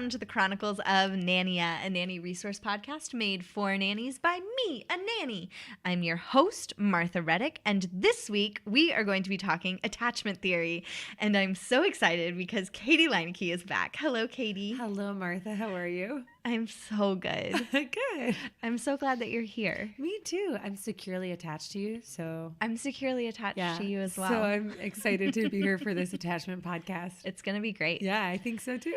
welcome to the Chronicles of Nania, a nanny resource podcast made for nannies by me, a nanny. I'm your host, Martha Reddick, and this week we are going to be talking attachment theory. And I'm so excited because Katie Leineke is back. Hello, Katie. Hello, Martha. How are you? I'm so good. Good. I'm so glad that you're here. Me too. I'm securely attached to you, so I'm securely attached to you as well. So I'm excited to be here for this attachment podcast. It's going to be great. Yeah, I think so too.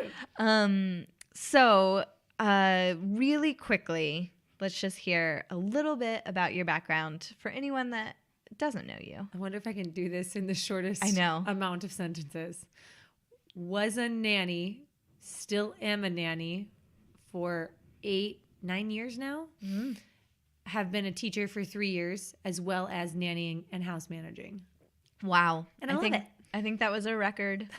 Really quickly, let's just hear a little bit about your background for anyone that doesn't know you. I wonder if I can do this in the shortest amount of sentences. Was a nanny, still am a nanny for 8-9 years now. Mm. Have been a teacher for 3 years, as well as nannying and house managing. Wow. And I love it. I think that was a record.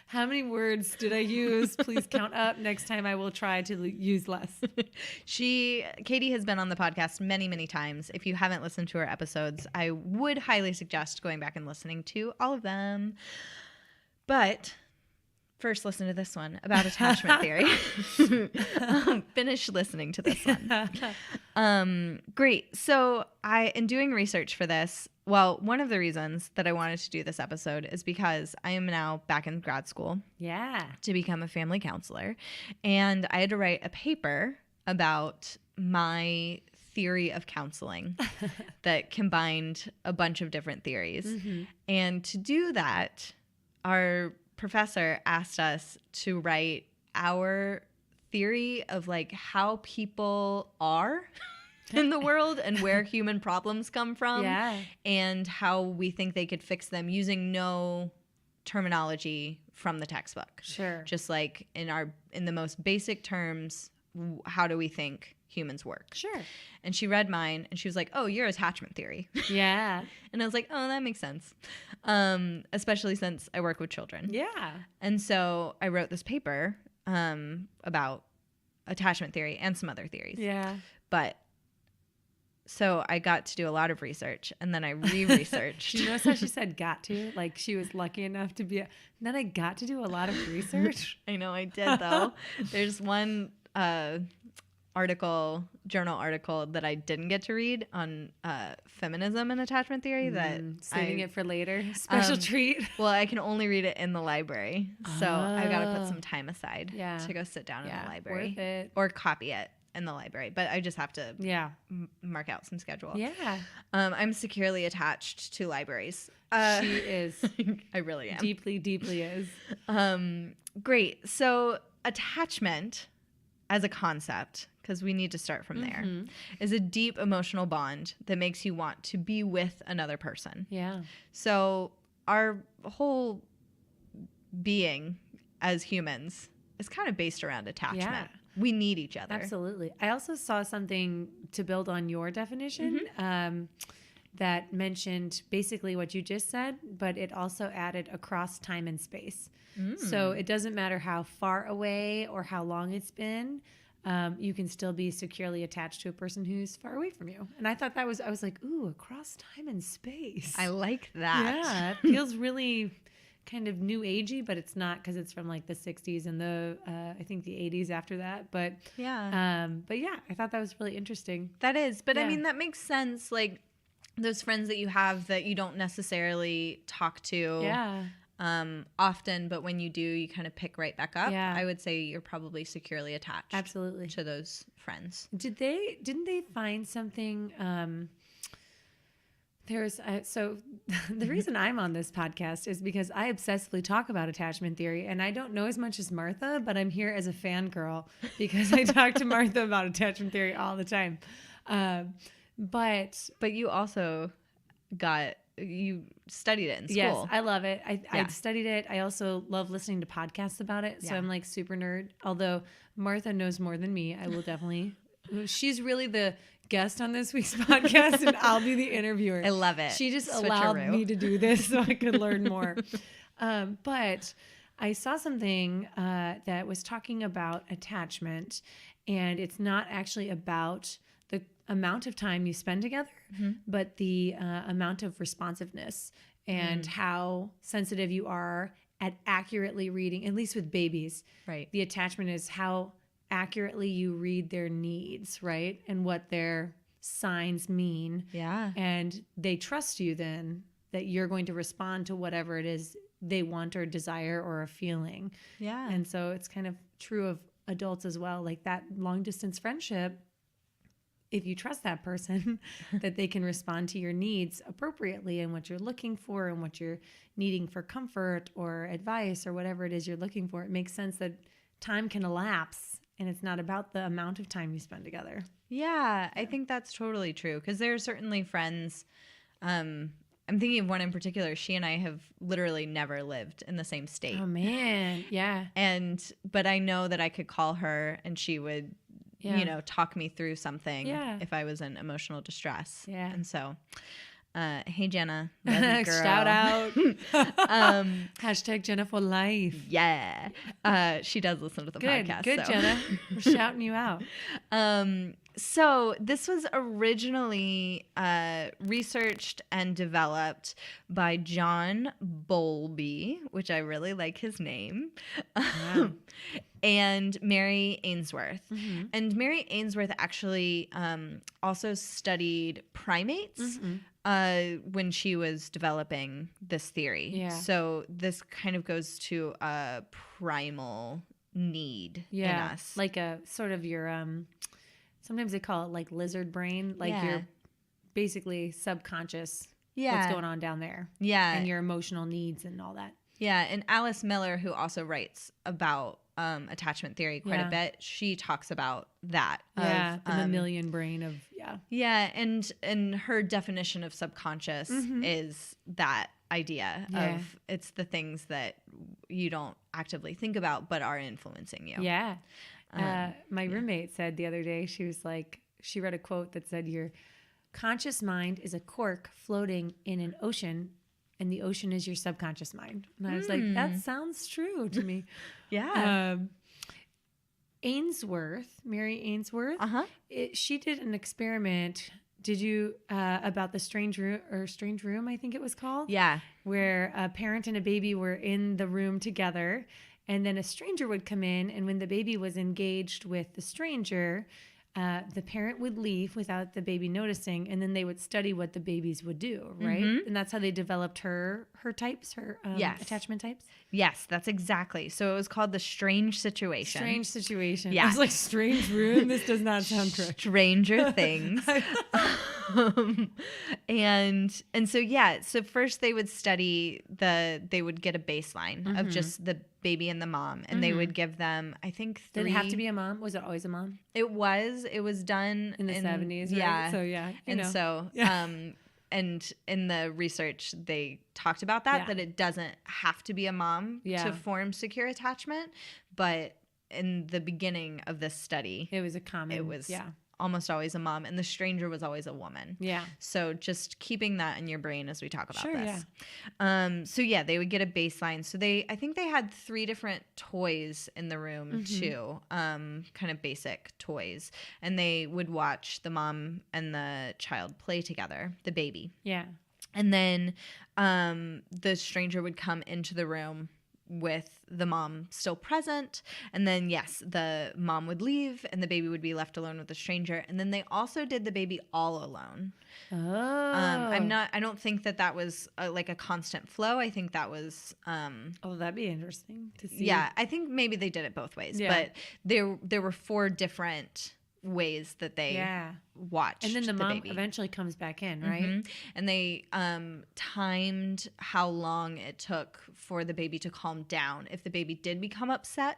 How many words did I use? Please count up. Next time I will try to use less. Katie has been on the podcast many, many times. If you haven't listened to her episodes, I would highly suggest going back and listening to all of them. But first, listen to this one about attachment theory. Finish listening to this one. Great. So in doing research for this, well, one of the reasons that I wanted to do this episode is because I am now back in grad school. Yeah. To become a family counselor. And I had to write a paper about my theory of counseling that combined a bunch of different theories. Mm-hmm. And to do that, our professor asked us to write our theory of like how people are in the world and where human problems come from, and how we think they could fix them using no terminology from the textbook. Sure. Just like in the most basic terms, how do we think humans work? Sure. And she read mine and she was like, "Oh, you're attachment theory." Yeah. And I was like, "Oh, that makes sense." Especially since I work with children. Yeah. And so I wrote this paper about attachment theory and some other theories. Yeah. But so I got to do a lot of research, and then I re-researched. You notice how she said "got to"? Like she was lucky enough to be. And then I got to do a lot of research. I know I did, though. There's one journal article that I didn't get to read on feminism and attachment theory that saving it for later. Special treat. Well, I can only read it in the library, so I got to put some time aside to go sit down in the library, worth it. Or copy it in the library. But I just have to mark out some schedule. Yeah. I'm securely attached to libraries. She is. I really am. Deeply, deeply is. Great. So attachment as a concept, because we need to start from there, is a deep emotional bond that makes you want to be with another person. Yeah. So our whole being as humans is kind of based around attachment. Yeah. We need each other. Absolutely. I also saw something to build on your definition that mentioned basically what you just said, but it also added across time and space. So it doesn't matter how far away or how long it's been, you can still be securely attached to a person who's far away from you. And I thought I was like, ooh, across time and space. I like that. Yeah, it feels really kind of new agey, but it's not, because it's from like the 60s and the I think the 80s after that. But yeah, I thought that was really interesting. That is, but I mean that makes sense. Like those friends that you have that you don't necessarily talk to often, but when you do, you kind of pick right back up. Yeah. I would say you're probably securely attached. Absolutely. To those friends. Didn't they find something? So the reason I'm on this podcast is because I obsessively talk about attachment theory, and I don't know as much as Martha, but I'm here as a fangirl because I talk to Martha about attachment theory all the time. But you also you studied it in school. Yes, I love it. I studied it. I also love listening to podcasts about it. So I'm like super nerd. Although Martha knows more than me, I will definitely. She's really the guest on this week's podcast, and I'll be the interviewer. I love it. She just allowed me to do this so I could learn more. But I saw something that was talking about attachment, and it's not actually about the amount of time you spend together, but the amount of responsiveness and how sensitive you are at accurately reading, at least with babies. Right. The attachment is how accurately you read their needs, right? And what their signs mean. Yeah. And they trust you then that you're going to respond to whatever it is they want or desire or are feeling. Yeah. And so it's kind of true of adults as well. Like that long distance friendship, if you trust that person, that they can respond to your needs appropriately and what you're looking for and what you're needing for comfort or advice or whatever it is you're looking for, it makes sense that time can elapse and it's not about the amount of time you spend together. Yeah, I think that's totally true because there are certainly friends. I'm thinking of one in particular. She and I have literally never lived in the same state. Oh man, yeah. But I know that I could call her and she would, talk me through something if I was in emotional distress. Yeah. And so, hey Jenna, love you, girl. Shout out. Hashtag Jenna for life. Yeah. She does listen to the podcast. Good, so. Jenna. We're shouting you out. So this was originally researched and developed by John Bowlby, which I really like his name, and Mary Ainsworth. Mm-hmm. And Mary Ainsworth actually also studied primates when she was developing this theory. Yeah. So this kind of goes to a primal need in us. Like a sort of your... sometimes they call it like lizard brain, like your basically subconscious, what's going on down there. Yeah. And your emotional needs and all that. Yeah. And Alice Miller, who also writes about attachment theory quite a bit, she talks about that. Yeah. The mammalian brain of, Yeah. And her definition of subconscious is that idea of it's the things that you don't actively think about but are influencing you. Yeah. My roommate said the other day, she was like, she read a quote that said, your conscious mind is a cork floating in an ocean and the ocean is your subconscious mind. And I was like, that sounds true to me. Yeah. Mary Ainsworth, she did an experiment. Did you, about the Strange Room, I think it was called? Yeah. Where a parent and a baby were in the room together. And then a stranger would come in, and when the baby was engaged with the stranger, the parent would leave without the baby noticing, and then they would study what the babies would do, right? Mm-hmm. And that's how they developed her types, her attachment types? Yes, that's exactly. So it was called the Strange Situation. Strange Situation. Yeah. I was like, Strange Room? This does not sound correct. Stranger Things. And so, so first they would study they would get a baseline of just the baby and the mom, and they would give them, I think, 3. Did it have to be a mom? Was it always a mom? It was done in the 70s, right? Yeah. So and in the research they talked about that it doesn't have to be a mom to form secure attachment, but in the beginning of this study it was almost always a mom, and the stranger was always a woman. Yeah. So just keeping that in your brain as we talk about this. Yeah. They would get a baseline. So I think they had 3 different toys in the room too, kind of basic toys, and they would watch the mom and the child play together, the baby. Yeah. And then the stranger would come into the room with the mom still present, and then the mom would leave and the baby would be left alone with the stranger, and then they also did the baby all alone. I don't think that was like a constant flow. I think that was that'd be interesting to see. I think maybe they did it both ways, but there were 4 different ways that they watched, and then the mom baby eventually comes back in, right? And they timed how long it took for the baby to calm down if the baby did become upset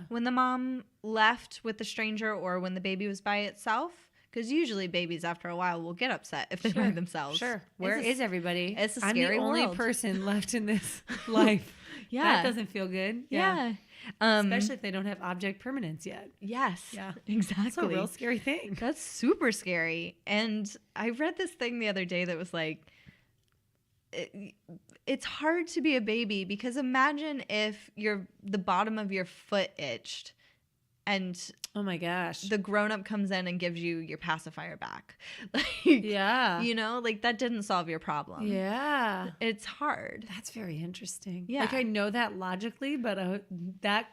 when the mom left with the stranger or when the baby was by itself, because usually babies after a while will get upset if they're by themselves. Where is everybody? It's a scary I'm the world. only person left in this life. That doesn't feel good. Especially if they don't have object permanence yet. Yes. Yeah. Exactly. That's a real scary thing. That's super scary. And I read this thing the other day that was like, it's hard to be a baby because imagine if the bottom of your foot itched and oh my gosh, the grown-up comes in and gives you your pacifier back. Like, yeah, you know, like that didn't solve your problem. yeah. It's hard. That's very interesting. Yeah. Like I know that logically, but that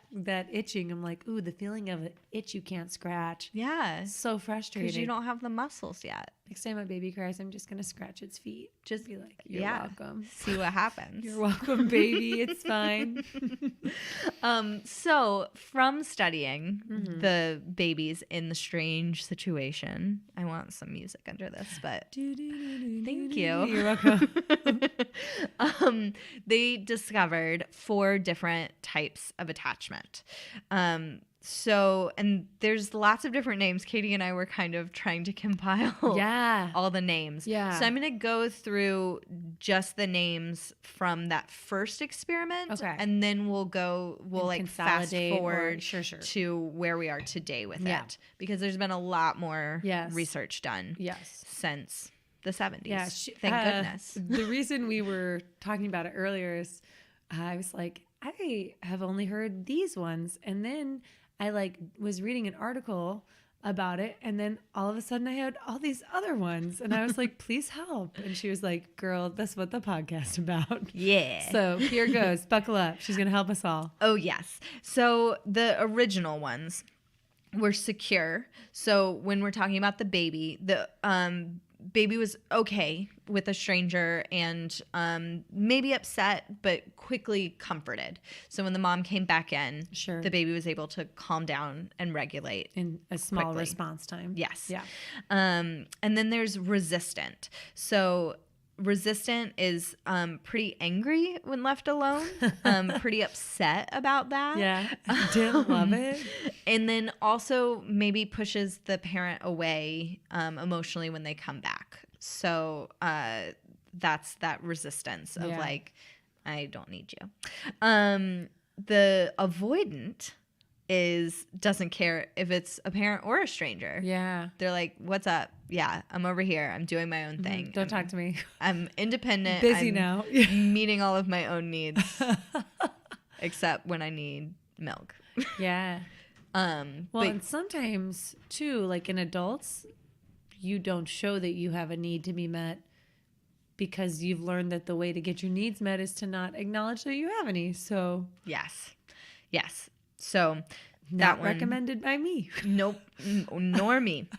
itching, I'm like, ooh, the feeling of an itch you can't scratch. Yeah. So frustrating. Because you don't have the muscles yet. Next time my baby cries, I'm just gonna scratch its feet. Just be like, you're welcome. See what happens. You're welcome, baby. It's fine. So from studying the babies in the strange situation, I want some music under this, but thank you. You're welcome. They discovered 4 different types of attachment. So, and there's lots of different names. Katie and I were kind of trying to compile all the names. Yeah. So I'm going to go through just the names from that first experiment. Okay. And then we'll like fast forward to where we are today with it. Because there's been a lot more research done since the 70s. Yeah. Thank goodness. The reason we were talking about it earlier is I was like, I have only heard these ones. And then I was reading an article about it, and then all of a sudden I had all these other ones, and I was like, please help. And she was like, girl, that's what the podcast's about. Yeah. So here goes. Buckle up. She's going to help us all. Oh, yes. So the original ones were secure. So when we're talking about the baby, the baby was okay with a stranger and maybe upset, but quickly comforted. So when the mom came back in, the baby was able to calm down and regulate in a small response time. Yes. Yeah. And then there's resistant. So resistant is pretty angry when left alone, pretty upset about that. Yeah. Didn't love it. And then also maybe pushes the parent away emotionally when they come back. So that's that resistance of like, I don't need you. The avoidant doesn't care if it's a parent or a stranger. Yeah. They're like, what's up? Yeah, I'm over here. I'm doing my own thing. Don't talk to me. I'm independent. Busy I'm now. meeting all of my own needs, except when I need milk. Yeah. And sometimes too, like in adults, you don't show that you have a need to be met because you've learned that the way to get your needs met is to not acknowledge that you have any. So yes. So not recommended by me. Nope, nor me.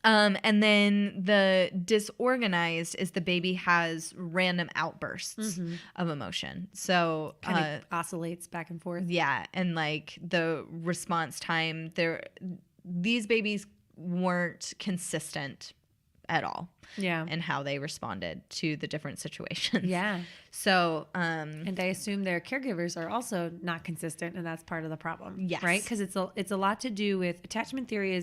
And then the disorganized is the baby has random outbursts of emotion. So kind of oscillates back and forth. Yeah, and like the response time, these babies weren't consistent at all. Yeah. And how they responded to the different situations. Yeah. So, and I assume their caregivers are also not consistent, and that's part of the problem. Yes. Right? Because it's a lot to do with attachment theory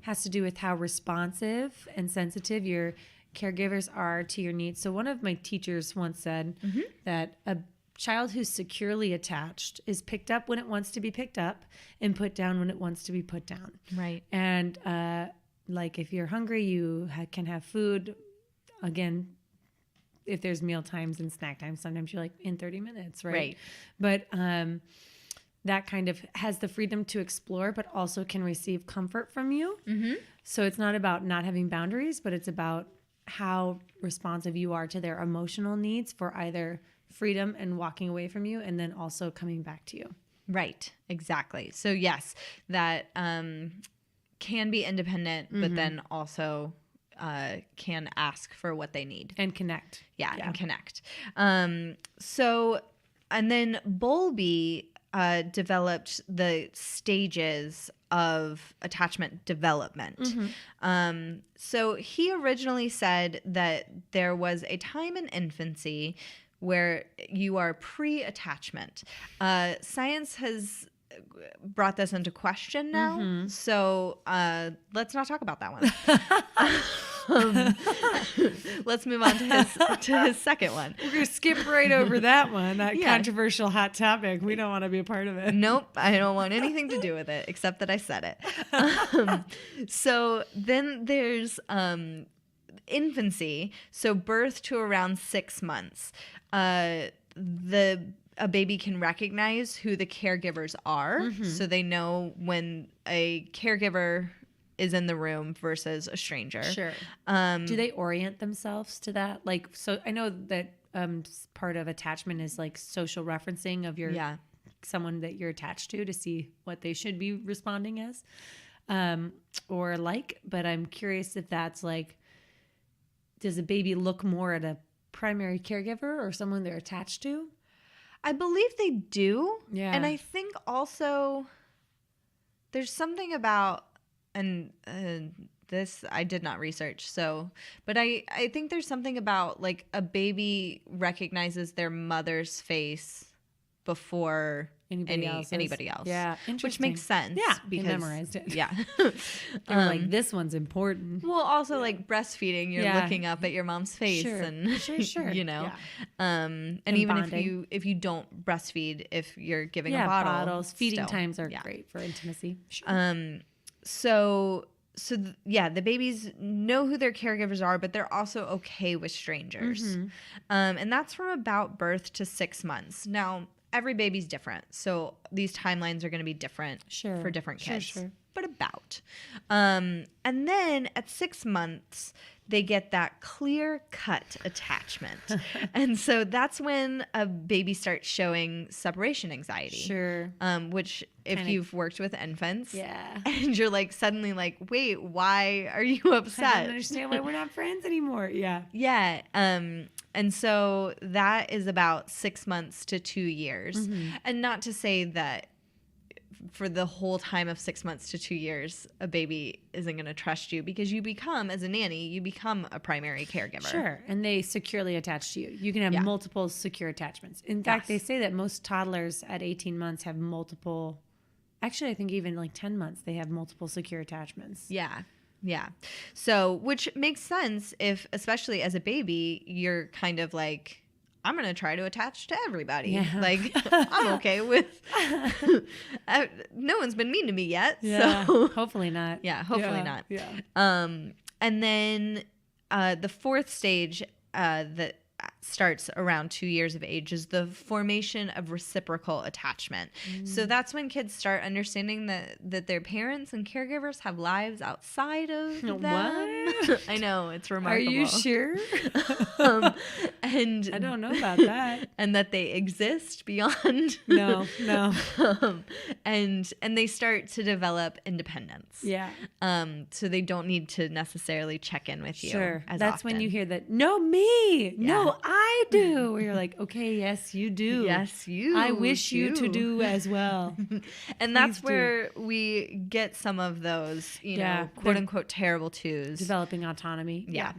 has to do with how responsive and sensitive your caregivers are to your needs. So one of my teachers once said that a child who's securely attached is picked up when it wants to be picked up and put down when it wants to be put down. Right. And like if you're hungry, you can have food. Again, if there's meal times and snack times, sometimes you're like in 30 minutes, right? But that kind of has the freedom to explore, but also can receive comfort from you. So it's not about not having boundaries, but it's about how responsive you are to their emotional needs for either freedom and walking away from you, and then also coming back to you. Right. Exactly. So yes, that can be independent, but then also can ask for what they need and connect. Yeah. And connect. So, and then Bowlby developed the stages of attachment development. So he originally said that there was a time in infancy where you are pre-attachment. Science has brought this into question now, so let's not talk about that one. Let's move on to his second one. We're gonna skip right over that one, that controversial hot topic. We don't want to be a part of it. Nope, I don't want anything to do with it, except that I said it. So then there's infancy, so birth to around 6 months. The a baby can recognize who the caregivers are. Mm-hmm. So they know when a caregiver is in the room versus a stranger. Sure. Do they orient themselves to that? Like, so I know that part of attachment is like social referencing of your someone that you're attached to see what they should be responding as or like. But I'm curious if that's like, does a baby look more at a primary caregiver or someone they're attached to? I believe they do. Yeah. And I think also there's something about, and this I did not research, but I think there's something about like a baby recognizes their mother's face before anybody else. Yeah. Which makes sense. Yeah. Because you memorized it. Yeah. They were like, this one's important. Well, also like breastfeeding, you're looking up at your mom's face Sure. you know. Yeah. And And even bonding. if you don't breastfeed, if you're giving a bottle. Bottles. Feeding still. times are Yeah. great for intimacy. Sure. The babies know who their caregivers are, but they're also okay with strangers. Mm-hmm. And that's from about birth to 6 months. Now, every baby's different, so these timelines are going to be different for different kids. Sure. But about. And then at 6 months, they get that clear-cut attachment. And so that's when a baby starts showing separation anxiety. Sure. Which if Kinda- you've worked with infants Yeah. and you're like suddenly like, wait, why are you I upset? don't understand why we're not friends anymore. Yeah. Yeah. And so that is about 6 months to 2 years. Mm-hmm. And not to say that for the whole time of 6 months to 2 years, a baby isn't going to trust you, because you become, as a nanny, you become a primary caregiver. Sure. And they securely attach to you. You can have multiple secure attachments. In fact, they say that most toddlers at 18 months have multiple, actually, I think even like 10 months, they have multiple secure attachments. Yeah. Yeah. So, which makes sense if, especially as a baby, you're kind of like, I'm going to try to attach to everybody. Yeah. Like, I'm okay with, no one's been mean to me yet. Yeah. So, Hopefully not. yeah, hopefully not. Yeah. And then the fourth stage that starts around 2 years of age is the formation of reciprocal attachment. So that's when kids start understanding that their parents and caregivers have lives outside of them. What? I know, it's Are remarkable. you sure? And I don't know about that. and that they exist beyond. No. And they start to develop independence. Yeah. So they don't need to necessarily check in with you. Sure. As That's when often. you hear that, no, me. Yeah. No, I do. Where you're like, okay, yes, you do. Yes, you. I wish you to do as well. And that's Please do. where we get some of those, Yeah, quote unquote terrible twos. Developing autonomy. Yeah.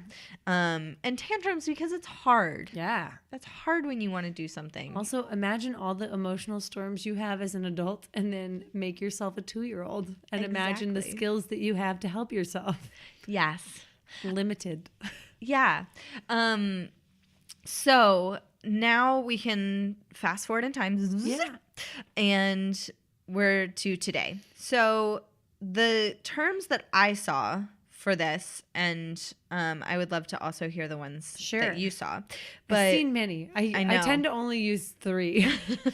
And tantrums, because it's hard. Yeah. That's hard when you want to do something. Also, imagine all the emotional storms you have as an adult and then make yourself a 2-year-old and imagine the Exactly. skills that you have to help yourself. Yes. Limited. Yeah. So now we can fast forward in time. Yeah. And we're to today. So the terms that I saw for this, and I would love to also hear the ones Sure. that you saw. But I've seen many. I know. tend to only use 3,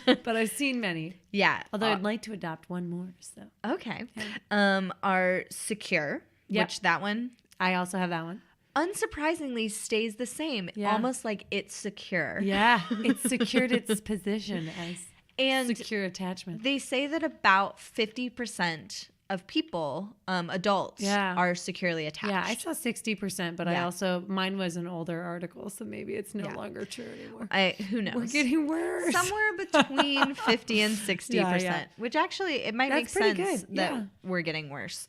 but I've seen many. yeah. Although I'd like to adopt one more. So Okay. Are secure, Yep. which that one I also have that one. unsurprisingly stays the same. Yeah. Almost like it's secure. Yeah. It's secured its position as And secure attachment. they say that about 50% of people, adults, Yeah. are securely attached. Yeah, I saw 60%, but I Yeah. also, mine was an older article, so maybe it's no Yeah. longer true anymore. Who knows? We're getting worse. Somewhere between 50 and 60%, Yeah. which actually it might That's make pretty sense good, that yeah. we're getting worse.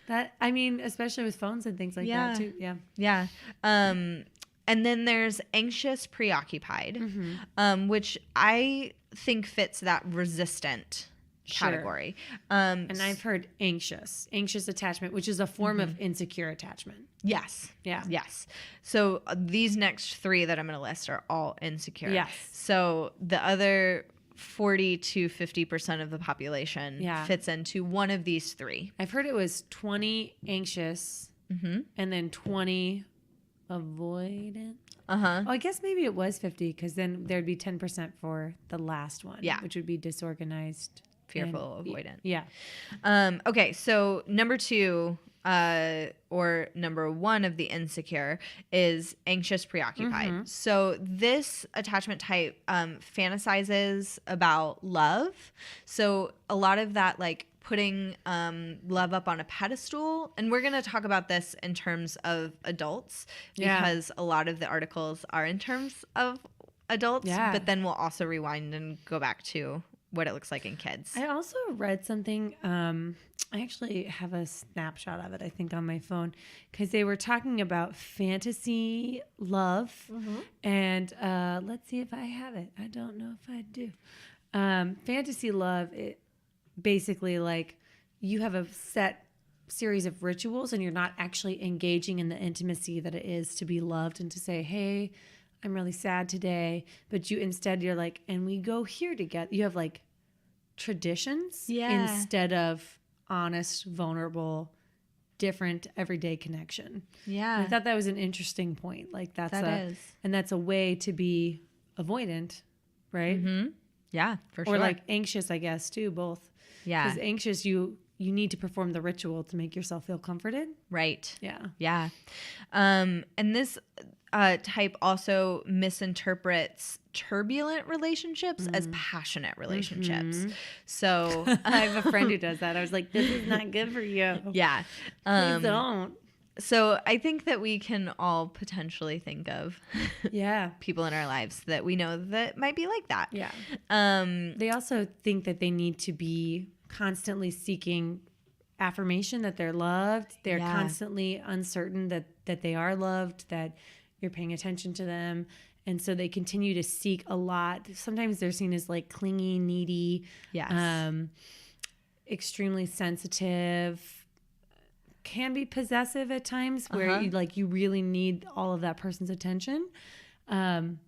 That, I mean, especially with phones and things like Yeah. that too. Yeah. Yeah. And then there's anxious preoccupied, which I think fits that resistant Sure. category. And I've heard anxious attachment, which is a form of insecure attachment. Yes. Yeah. Yes. So these next 3 that I'm going to list are all insecure. Yes. So the other 40 to 50% of the population Yeah. fits into one of these 3. I've heard it was 20 anxious and then 20 avoidant. Uh-huh. Oh, I guess maybe it was 50 because then there'd be 10% for the last one, Yeah. which would be disorganized, Fearful, and, avoidant. Yeah. Okay, so number 2, or number 1 of the insecure is anxious preoccupied. So this attachment type fantasizes about love. So a lot of that, like putting love up on a pedestal, and we're going to talk about this in terms of adults because a lot of the articles are in terms of adults, but then we'll also rewind and go back to what it looks like in kids. I also read something. I actually have a snapshot of it, I think, on my phone, because they were talking about fantasy love. And let's see if I have it. I don't know if I do. Fantasy love, it basically like you have a set series of rituals and you're not actually engaging in the intimacy that it is to be loved and to say, hey, I'm really sad today. But you're like, and we go here together. You have like traditions instead of honest, vulnerable, different everyday connection. Yeah. And I thought that was an interesting point. Like that's is. a way to be avoidant, right? Mm-hmm. Yeah, for sure. Or like anxious, I guess, too, both. Yeah. Because anxious, you need to perform the ritual to make yourself feel comforted. Right. Yeah. Yeah. And this type also misinterprets turbulent relationships as passionate relationships. So I have a friend who does that. I was like, this is not good for you. Yeah. Please don't. So I think that we can all potentially think of people in our lives that we know that might be like that. Yeah. They also think that they need to be constantly seeking affirmation that they're loved. They're constantly uncertain that they are loved, that you're paying attention to them. And so they continue to seek a lot. Sometimes they're seen as like clingy, needy, extremely sensitive, can be possessive at times where you really need all of that person's attention. And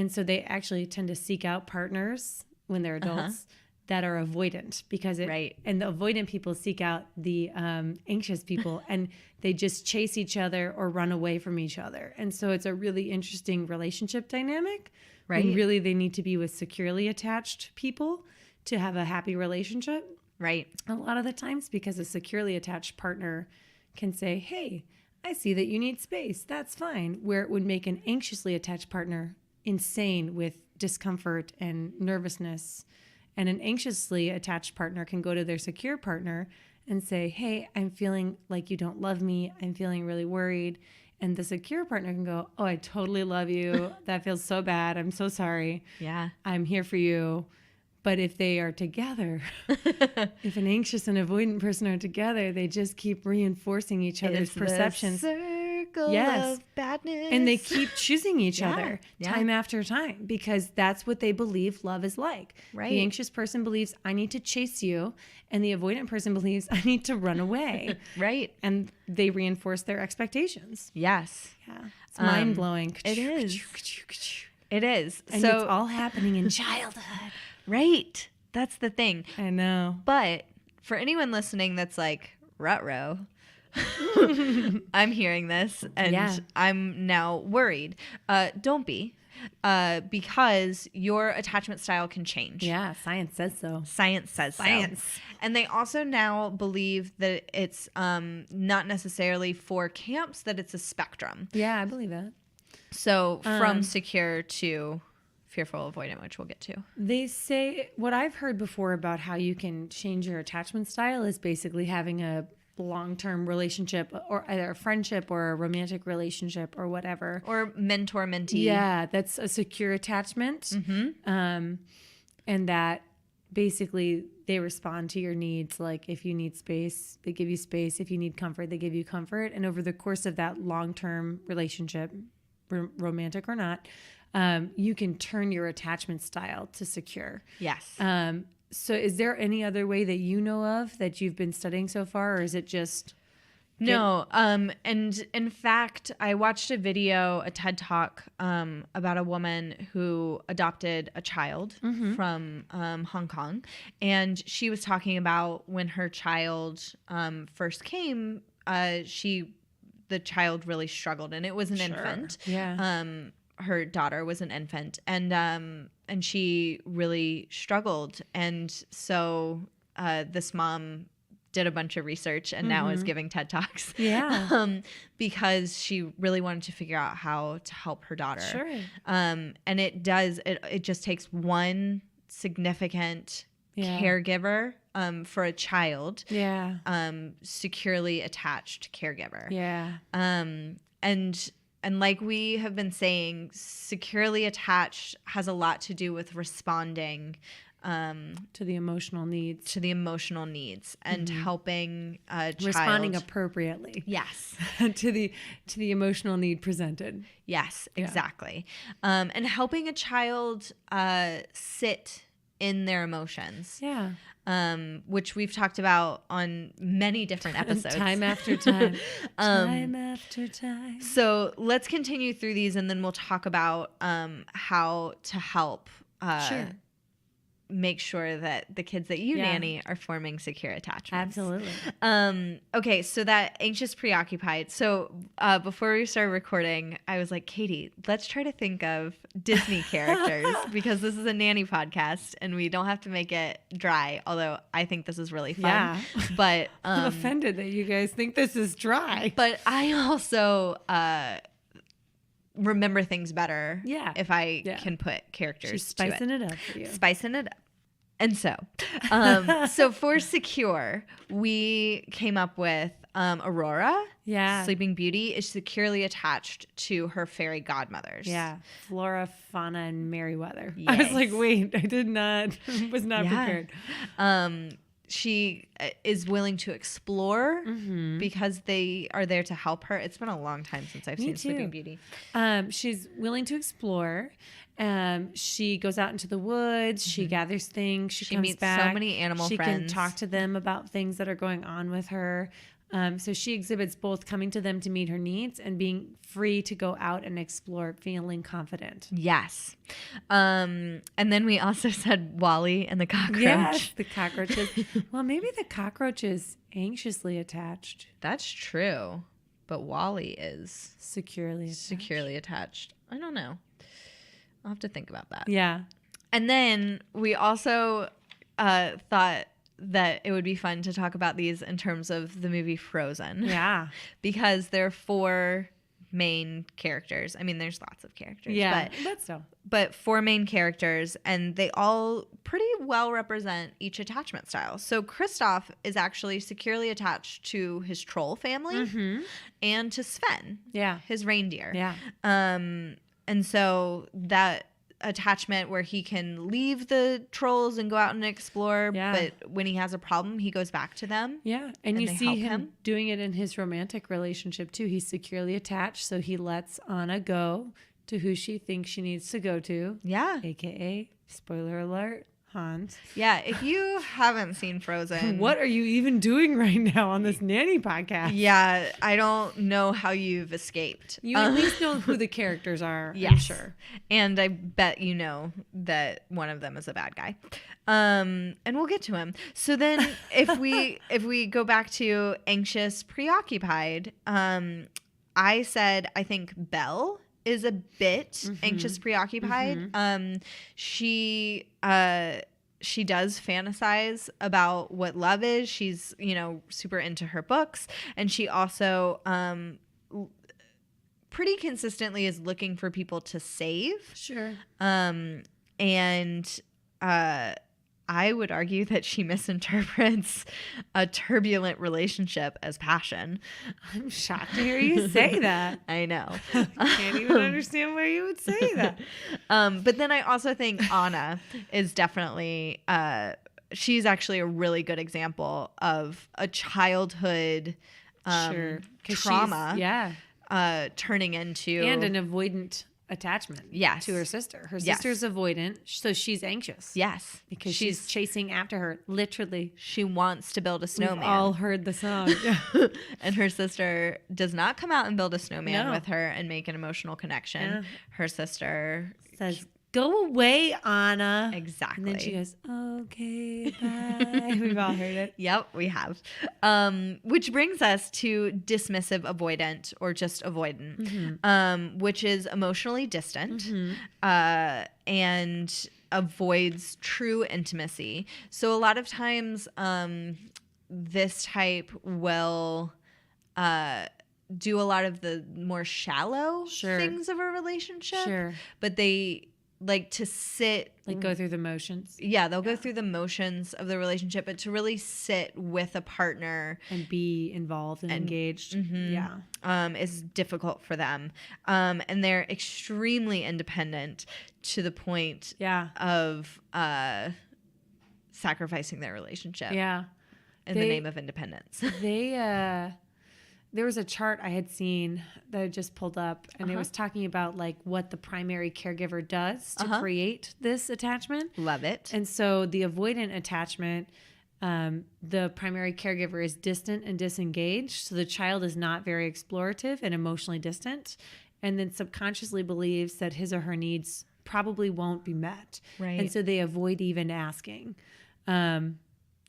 so they actually tend to seek out partners when they're adults that are avoidant because and the avoidant people seek out the anxious people and they just chase each other or run away from each other. And so it's a really interesting relationship dynamic. Right. When really they need to be with securely attached people to have a happy relationship. Right. A lot of the times because a securely attached partner can say, hey, I see that you need space. That's fine. Where it would make an anxiously attached partner insane with discomfort and nervousness. And an anxiously attached partner can go to their secure partner and say, hey, I'm feeling like you don't love me. I'm feeling really worried. And the secure partner can go, oh, I totally love you. That feels so bad. I'm so sorry. Yeah. I'm here for you. But if they are together, if an anxious and avoidant person are together, they just keep reinforcing each other's perceptions. Circle of badness. And they keep choosing each other time after time because that's what they believe love is like. Right. The anxious person believes, I need to chase you. And the avoidant person believes, I need to run away. Right. And they reinforce their expectations. Yes. Yeah. It's mind-blowing. It is. It is. And so, it's all happening in childhood. Right. That's the thing. I know. But for anyone listening that's like, ruh-roh, I'm hearing this and I'm now worried. Don't be. Because your attachment style can change. Yeah, science says so. Science says so. And they also now believe that it's not necessarily for camps, that it's a spectrum. Yeah, I believe that. So from secure to fearful, avoidant, which we'll get to. They say, what I've heard before about how you can change your attachment style is basically having a long-term relationship or either a friendship or a romantic relationship or whatever. Or mentor-mentee. Yeah, that's a secure attachment. And that basically they respond to your needs. Like if you need space, they give you space. If you need comfort, they give you comfort. And over the course of that long-term relationship, romantic or not, you can turn your attachment style to secure. Yes. So is there any other way that you know of that you've been studying so far, or is it just... No. And in fact, I watched a video, a TED Talk, about a woman who adopted a child from Hong Kong. And she was talking about when her child first came, she the child really struggled, and it was an infant. Yeah. Her daughter was an infant, and she really struggled. And so this mom did a bunch of research and now is giving TED Talks. Yeah. Because she really wanted to figure out how to help her daughter. Sure. And it just takes one significant caregiver for a child. Yeah. Securely attached caregiver. Yeah. And like we have been saying, securely attached has a lot to do with responding to the emotional needs. And helping a child. Responding appropriately. Yes. to the emotional need presented. Yes, exactly. And helping a child sit in their emotions. Yeah. Which we've talked about on many different episodes. Time after time. Time after time. So let's continue through these, and then we'll talk about how to help Sure. make sure that the kids that you nanny are forming secure attachments. Absolutely. Okay, so that anxious preoccupied. So before we started recording, I was like, Katie, let's try to think of Disney characters because this is a nanny podcast and we don't have to make it dry, although I think this is really fun. Yeah. But I'm offended that you guys think this is dry. But I also remember things better if I can put characters She's spicing it up for you. Spicing it up. And so, so for secure, we came up with Aurora. Yeah. Sleeping Beauty is securely attached to her fairy godmothers. Yeah. Flora, Fauna, and Merryweather. Yes. I was like, wait, was not prepared. She is willing to explore because they are there to help her. It's been a long time since I've seen Sleeping Beauty. She's willing to explore. She goes out into the woods. She gathers things. She comes meets back. so many animal she friends. She can talk to them about things that are going on with her. So she exhibits both coming to them to meet her needs and being free to go out and explore, feeling confident. Yes. And then we also said Wally and the cockroach. Yes, the cockroaches. Well, maybe the cockroach is anxiously attached. That's true. But Wally is securely attached. I don't know. I'll have to think about that. Yeah. And then we also thought that it would be fun to talk about these in terms of the movie Frozen. Yeah. Because there are 4 main characters. I mean, there's lots of characters. Yeah, but 4 main characters, and they all pretty well represent each attachment style. So Kristoff is actually securely attached to his troll family and to Sven, his reindeer. Yeah. And so that attachment where he can leave the trolls and go out and explore, but when he has a problem, he goes back to them. Yeah. And you see him doing it in his romantic relationship too. He's securely attached, so he lets Anna go to who she thinks she needs to go to. Yeah. AKA, spoiler alert, Hans. Yeah, if you haven't seen Frozen. What are you even doing right now on this nanny podcast? Yeah, I don't know how you've escaped. You at least know who the characters are, yes. I'm sure. And I bet you know that one of them is a bad guy. And we'll get to him. So then if we go back to anxious, preoccupied, I said I think Belle is a bit anxious, preoccupied. She does fantasize about what love is. She's, super into her books. And she also pretty consistently is looking for people to save. Sure. And I would argue that she misinterprets a turbulent relationship as passion. I'm shocked to hear you say that. I know. I can't even understand why you would say that. But then I also think Anna is definitely, she's actually a really good example of a childhood trauma turning into. And an avoidant attachment to her sister. Her sister's avoidant, so she's anxious. Yes. Because she's chasing after her, literally. She wants to build a snowman. We've all heard the song. And her sister does not come out and build a snowman with her and make an emotional connection. Yeah. Her sister says, go away, Anna. Exactly. And then she goes, okay, bye. We've all heard it. Yep, we have. Which brings us to dismissive avoidant or just avoidant, which is emotionally distant and avoids true intimacy. So a lot of times this type will do a lot of the more shallow things of a relationship, but they like to sit, like go through the motions. Yeah, they'll go through the motions of the relationship, but to really sit with a partner and be involved and engaged, is difficult for them. And they're extremely independent to the point of sacrificing their relationship. Yeah, in the name of independence. There was a chart I had seen that I just pulled up, and it was talking about like what the primary caregiver does to create this attachment. Love it. And so the avoidant attachment, the primary caregiver is distant and disengaged. So the child is not very explorative and emotionally distant, and then subconsciously believes that his or her needs probably won't be met. Right. And so they avoid even asking.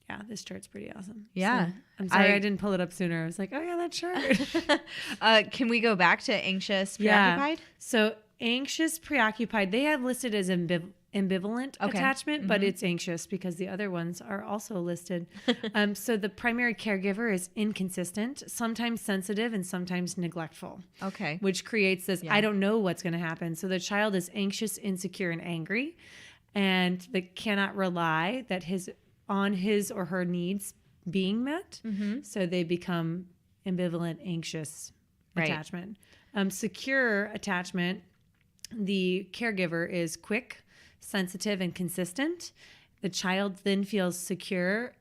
Yeah, this chart's pretty awesome. Yeah. So, I'm sorry I didn't pull it up sooner. I was like, oh yeah, that chart. Can we go back to anxious, preoccupied? So anxious, preoccupied, they have listed as ambivalent attachment, but it's anxious because the other ones are also listed. So the primary caregiver is inconsistent, sometimes sensitive and sometimes neglectful. Okay. Which creates this, I don't know what's going to happen. So the child is anxious, insecure, and angry, and they cannot rely that on his or her needs being met. So they become ambivalent, anxious attachment. Secure attachment, the caregiver is quick, sensitive, and consistent. The child then feels secure,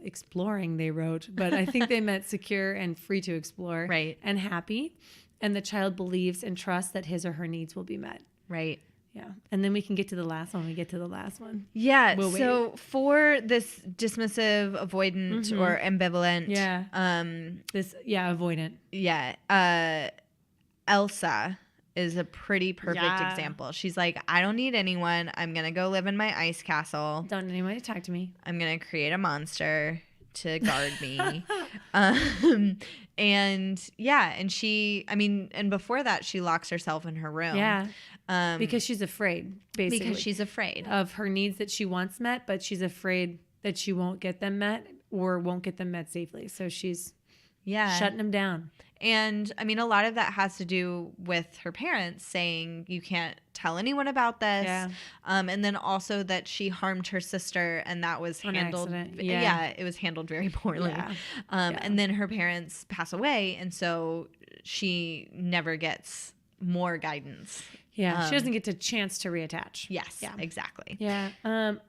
exploring, they wrote, but I think they meant secure and free to explore, and happy. And the child believes and trusts that his or her needs will be met. Right. Yeah. And then we can get to the last one. Yeah. So for this dismissive, avoidant, or ambivalent. Avoidant. Yeah. Elsa is a pretty perfect example. She's like, I don't need anyone. I'm going to go live in my ice castle. Don't need anyone to talk to me. I'm going to create a monster to guard me. And she, and before that, she locks herself in her room. Yeah. Because she's afraid, basically. Because she's afraid of her needs that she wants met, but she's afraid that she won't get them met or won't get them met safely. So she's shutting them down. And a lot of that has to do with her parents saying you can't tell anyone about this. Yeah. And then also that she harmed her sister, and that was handled. It was handled very poorly. Yeah. And then her parents pass away, and so she never gets more guidance. Yeah, she doesn't get a chance to reattach. Yes, exactly. Yeah.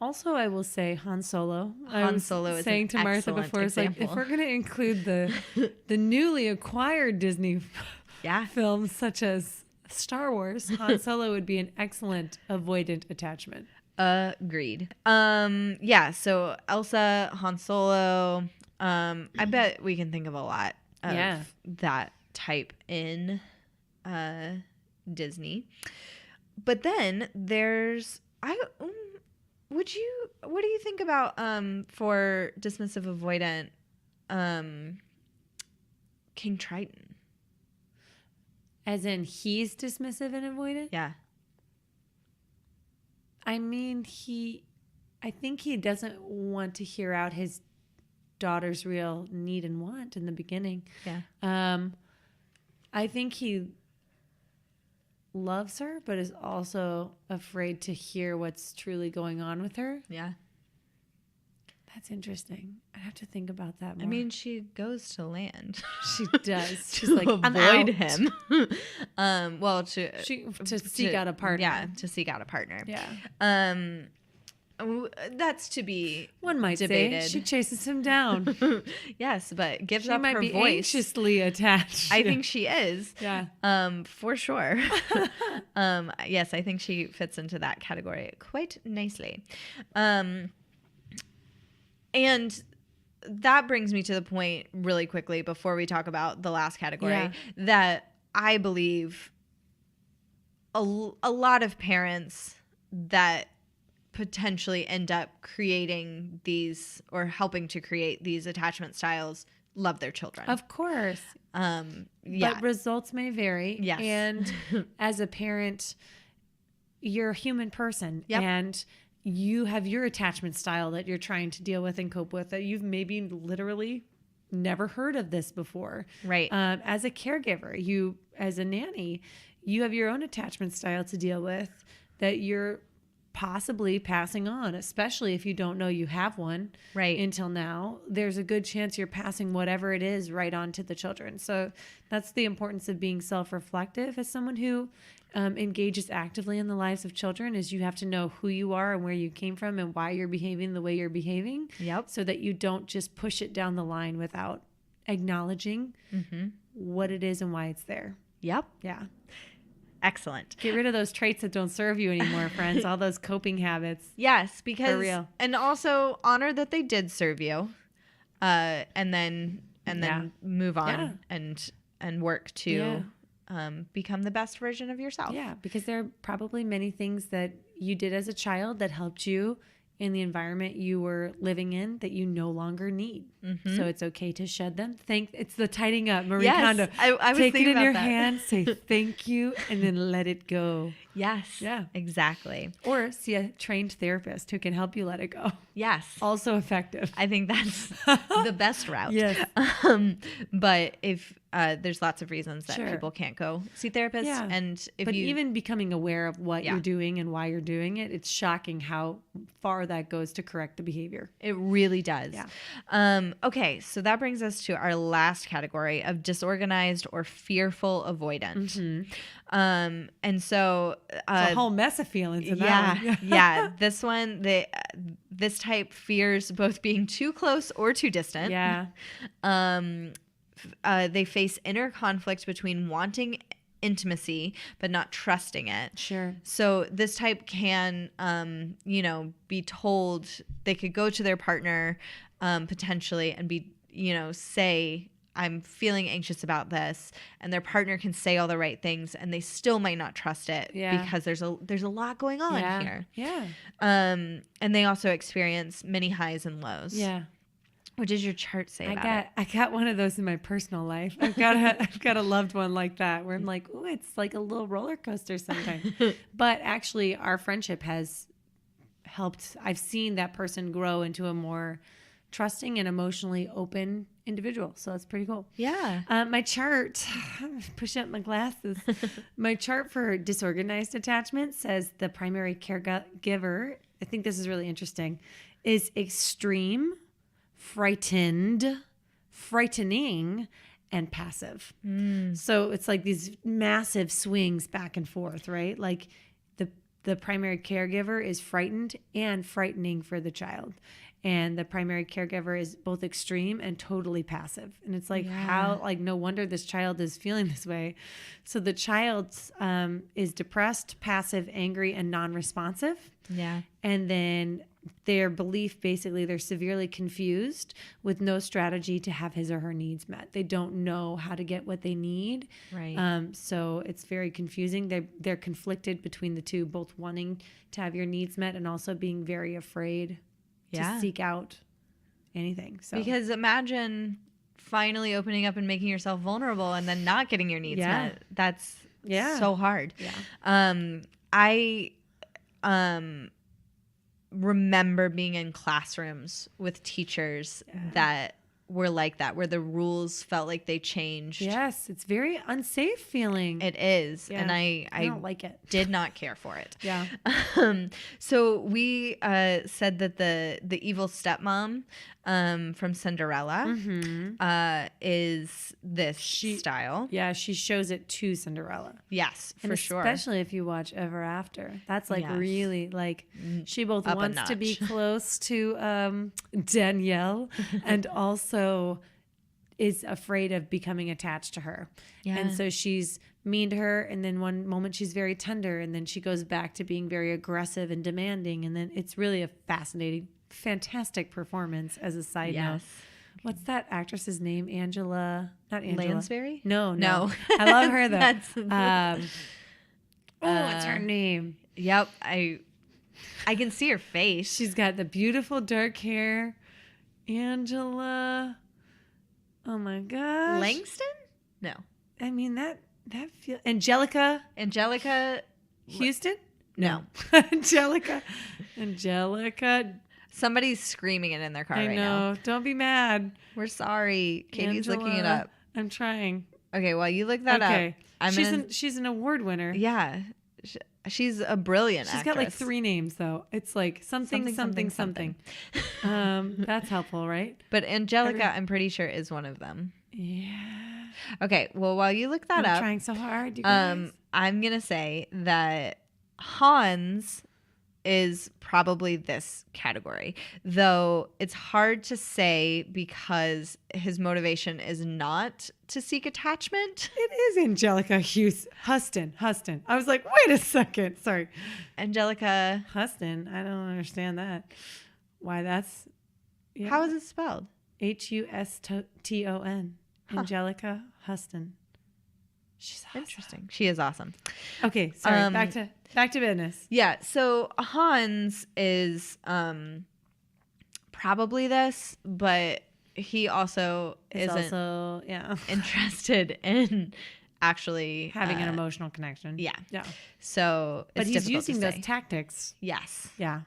Also, I will say Han Solo. Han Solo is saying to Martha before, it's like, if we're going to include the newly acquired Disney films such as Star Wars, Han Solo would be an excellent avoidant attachment. Agreed. So Elsa, Han Solo. I bet we can think of a lot of that type in Disney. But then there's what do you think about for dismissive avoidant King Triton? As in he's dismissive and avoidant? Yeah. I think he doesn't want to hear out his daughter's real need and want in the beginning. Yeah. I think he loves her, but is also afraid to hear what's truly going on with her. Yeah. That's interesting. I have to think about that more. She goes to land. She does. She's like, avoid him. To seek out a partner. Yeah, to seek out a partner. Yeah. That's to be one might debated. Say she chases him down. Yes, but gives she up might her be voice. Anxiously attached. I think she is. Yeah. For sure. Yes, I think she fits into that category quite nicely. And that brings me to the point really quickly before we talk about the last category that I believe a lot of parents that potentially end up creating these or helping to create these attachment styles love their children. Of course. Yeah. But results may vary. Yes. And as a parent, you're a human person. Yep. And you have your attachment style that you're trying to deal with and cope with that you've maybe literally never heard of this before. Right. As a caregiver, as a nanny, you have your own attachment style to deal with that you're possibly passing on, especially if you don't know you have one Right. until now. There's a good chance you're passing whatever it is right on to the children. So that's the importance of being self-reflective as someone who engages actively in the lives of children, is you have to know who you are and where you came from and why you're behaving the way you're behaving. Yep. So that you don't just push it down the line without acknowledging what it is and why it's there. Yep. Yeah. Excellent. Get rid of those traits that don't serve you anymore, friends. All those coping habits. Yes, because For real. and also honor that they did serve you, and then move on and work to become the best version of yourself. Yeah, because there are probably many things that you did as a child that helped you in the environment you were living in that you no longer need. So it's okay to shed them. It's the tidying up. Marie Kondo. I was Take thinking it in about your that. hand, say thank you, and then let it go. Yes. Yeah. Exactly. Or see a trained therapist who can help you let it go. Yes. Also effective. I think that's the best route. Yes. But if there's lots of reasons that Sure. people can't go see therapists, Yeah. and if But you even becoming aware of what Yeah. you're doing and why you're doing it, it's shocking how far that goes to correct the behavior. it really does. Yeah. Okay, so that brings us to our last category of disorganized or fearful avoidant. And so It's a whole mess of feelings in that one. yeah. This type fears both being too close or too distant. Yeah. They face inner conflict between wanting intimacy but not trusting it. Sure. So this type can, be told they could go to their partner potentially and be, say, I'm feeling anxious about this, and their partner can say all the right things and they still might not trust it because there's a lot going on here. Yeah. And they also experience many highs and lows. Yeah. What does your chart say about it? I got one of those in my personal life. I've got a loved one like that where I'm like, oh, it's like a little roller coaster sometimes. But actually, our friendship has helped. I've seen that person grow into a more trusting and emotionally open individual. So that's pretty cool. Yeah. My chart, push up my glasses. My chart for disorganized attachment says the primary caregiver, I think this is really interesting, is extreme, frightened, frightening, and passive. So it's like these massive swings back and forth, right? Like the primary caregiver is frightened and frightening for the child. And the primary caregiver is both extreme and totally passive. And it's like, no wonder this child is feeling this way. So the child is depressed, passive, angry, and non-responsive. Yeah. And then their belief, basically, they're severely confused with no strategy to have his or her needs met. They don't know how to get what they need. Right. So it's very confusing. They're conflicted between the two, both wanting to have your needs met and also being very afraid to seek out anything. So because imagine finally opening up and making yourself vulnerable and then not getting your needs met. That's so hard. Yeah. I remember being in classrooms with teachers that were like that, where the rules felt like they changed. Yes, it's very unsafe feeling. It is. Yeah. And I don't like it. Did not care for it. Yeah. So we said that the evil stepmom from Cinderella is this style. Yeah, she shows it to Cinderella. Yes, And for sure. especially if you watch Ever After. That's like really like she both Up a wants to be notch. close to Danielle and also is afraid of becoming attached to her. Yeah. And so she's mean to her, and then one moment she's very tender, and then she goes back to being very aggressive and demanding, and then it's really a fascinating, fantastic performance as a side note. What's that actress's name? Not Angela. Lansbury? No. I love her though. what's her name? Yep, I can see her face. She's got the beautiful dark hair. Angela. Oh my gosh. Langston? No. I mean that feels Angelica Houston? No. Angelica. Somebody's screaming it in their car I right know. now. Don't be mad. We're sorry. Katie's Angela. looking it up. I'm trying. Okay, while you look that Okay. up, She's an award winner. Yeah. She's a brilliant She's actress. got like 3 names though. It's like something. That's helpful, right? But Angelica, I'm pretty sure, is one of them. Yeah. Okay, well, while you look that I'm up, trying so hard, you guys. I'm going to say that Hans is probably this category, though it's hard to say because his motivation is not to seek attachment. It is Angelica Huston. I was like, wait a second. Sorry. Angelica Huston. I don't understand that. Why that's... Yeah. How is it spelled? Huston. Angelica Huston. She's awesome. Interesting. She is awesome. Okay, sorry. Back to business. Yeah. So Hans is probably this, but he also isn't interested in actually having an emotional connection. Yeah. Yeah. So, but it's he's using to those tactics. Yes. Yeah.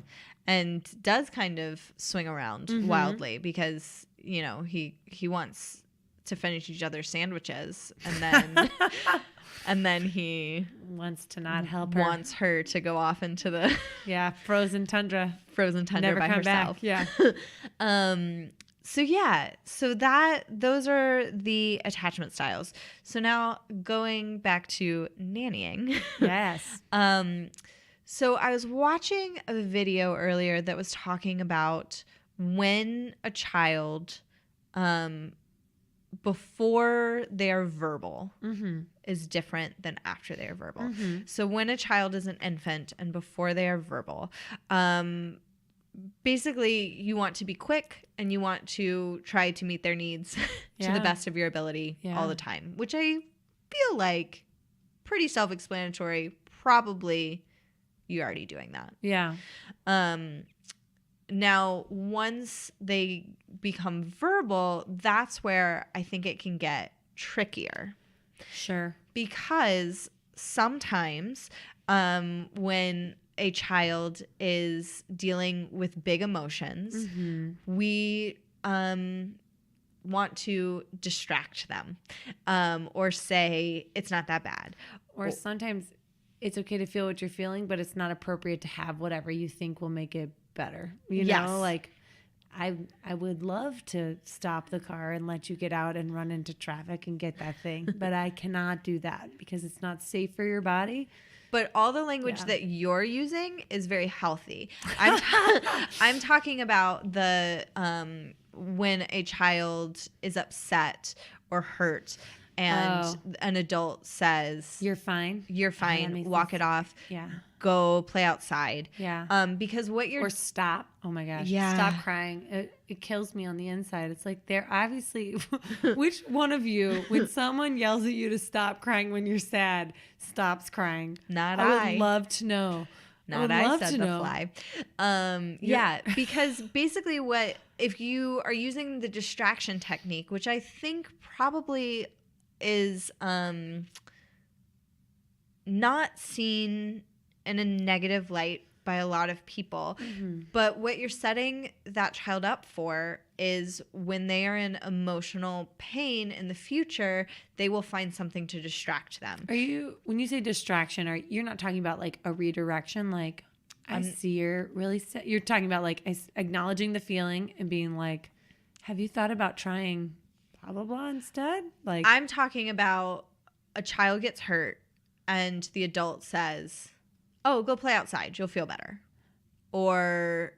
And does kind of swing around wildly because he wants to finish each other's sandwiches, and then he wants to not help her. Wants her to go off into the frozen tundra never by come herself. Back. Yeah. So those are the attachment styles. So now going back to nannying. Yes. So I was watching a video earlier that was talking about when a child before they are verbal is different than after they are verbal. So when a child is an infant and before they are verbal, basically you want to be quick and you want to try to meet their needs to the best of your ability all the time, which I feel like pretty self-explanatory. Probably you're already doing that. Yeah. Now, once they become verbal, that's where I think it can get trickier. Sure. Because sometimes when a child is dealing with big emotions, we want to distract them or say it's not that bad. Or sometimes it's okay to feel what you're feeling, but it's not appropriate to have whatever you think will make it better. You know, like I would love to stop the car and let you get out and run into traffic and get that thing, but I cannot do that because it's not safe for your body. But all the language that you're using is very healthy. I'm talking about the when a child is upset or hurt and an adult says, "You're fine. You're fine. Walk it off. Yeah. Go play outside." Yeah. Because what you're... Or stop. Oh my gosh. Yeah. Stop crying. It kills me on the inside. It's like they're obviously... Which one of you, when someone yells at you to stop crying when you're sad, stops crying? Not I would love to know. Not I said the fly. Yeah, because basically if you are using the distraction technique, which I think probably is not seen in a negative light by a lot of people. But what you're setting that child up for is when they are in emotional pain in the future, they will find something to distract them. When you say distraction, you're not talking about like a redirection, like I see you're really sad. You're talking about like acknowledging the feeling and being like, have you thought about trying blah, blah, blah instead? Like, I'm talking about a child gets hurt and the adult says, "Oh, go play outside. You'll feel better." Or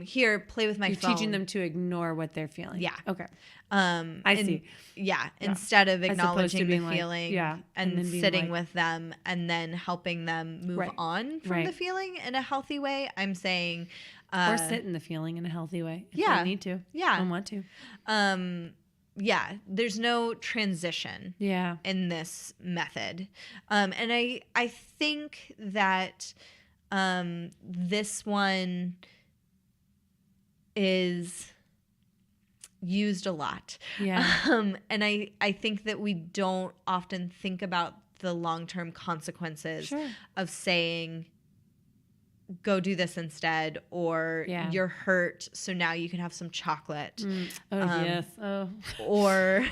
here, play with my phone. You're teaching them to ignore what they're feeling. Yeah. Okay. I see. Yeah. Instead of acknowledging the feeling and then sitting with them and then helping them move on from the feeling in a healthy way, I'm saying... or sit in the feeling in a healthy way if they need to. Yeah. And want to. there's no transition in this method. And I think that this one is used a lot. And I think that we don't often think about the long-term consequences of saying, go do this instead, or you're hurt, so now you can have some chocolate. Or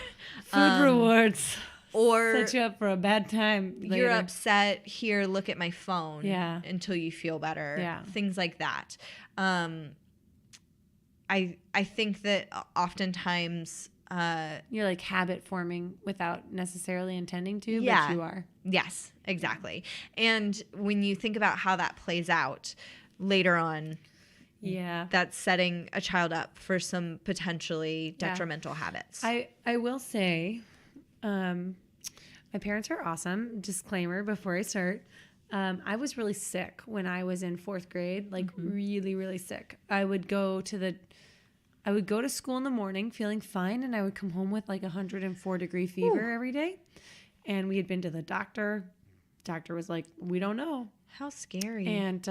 food rewards, or set you up for a bad time later. You're upset, here, look at my phone until you feel better. Things like that. I think that oftentimes you're like habit forming without necessarily intending to, but you are. Yes, exactly. And when you think about how that plays out later on, that's setting a child up for some potentially detrimental habits. I will say, my parents are awesome. Disclaimer before I start. I was really sick when I was in 4th grade, like really, really sick. I would go to school in the morning feeling fine, and I would come home with like 104-degree fever every day. And we had been to the doctor. Doctor was like, we don't know. How scary. And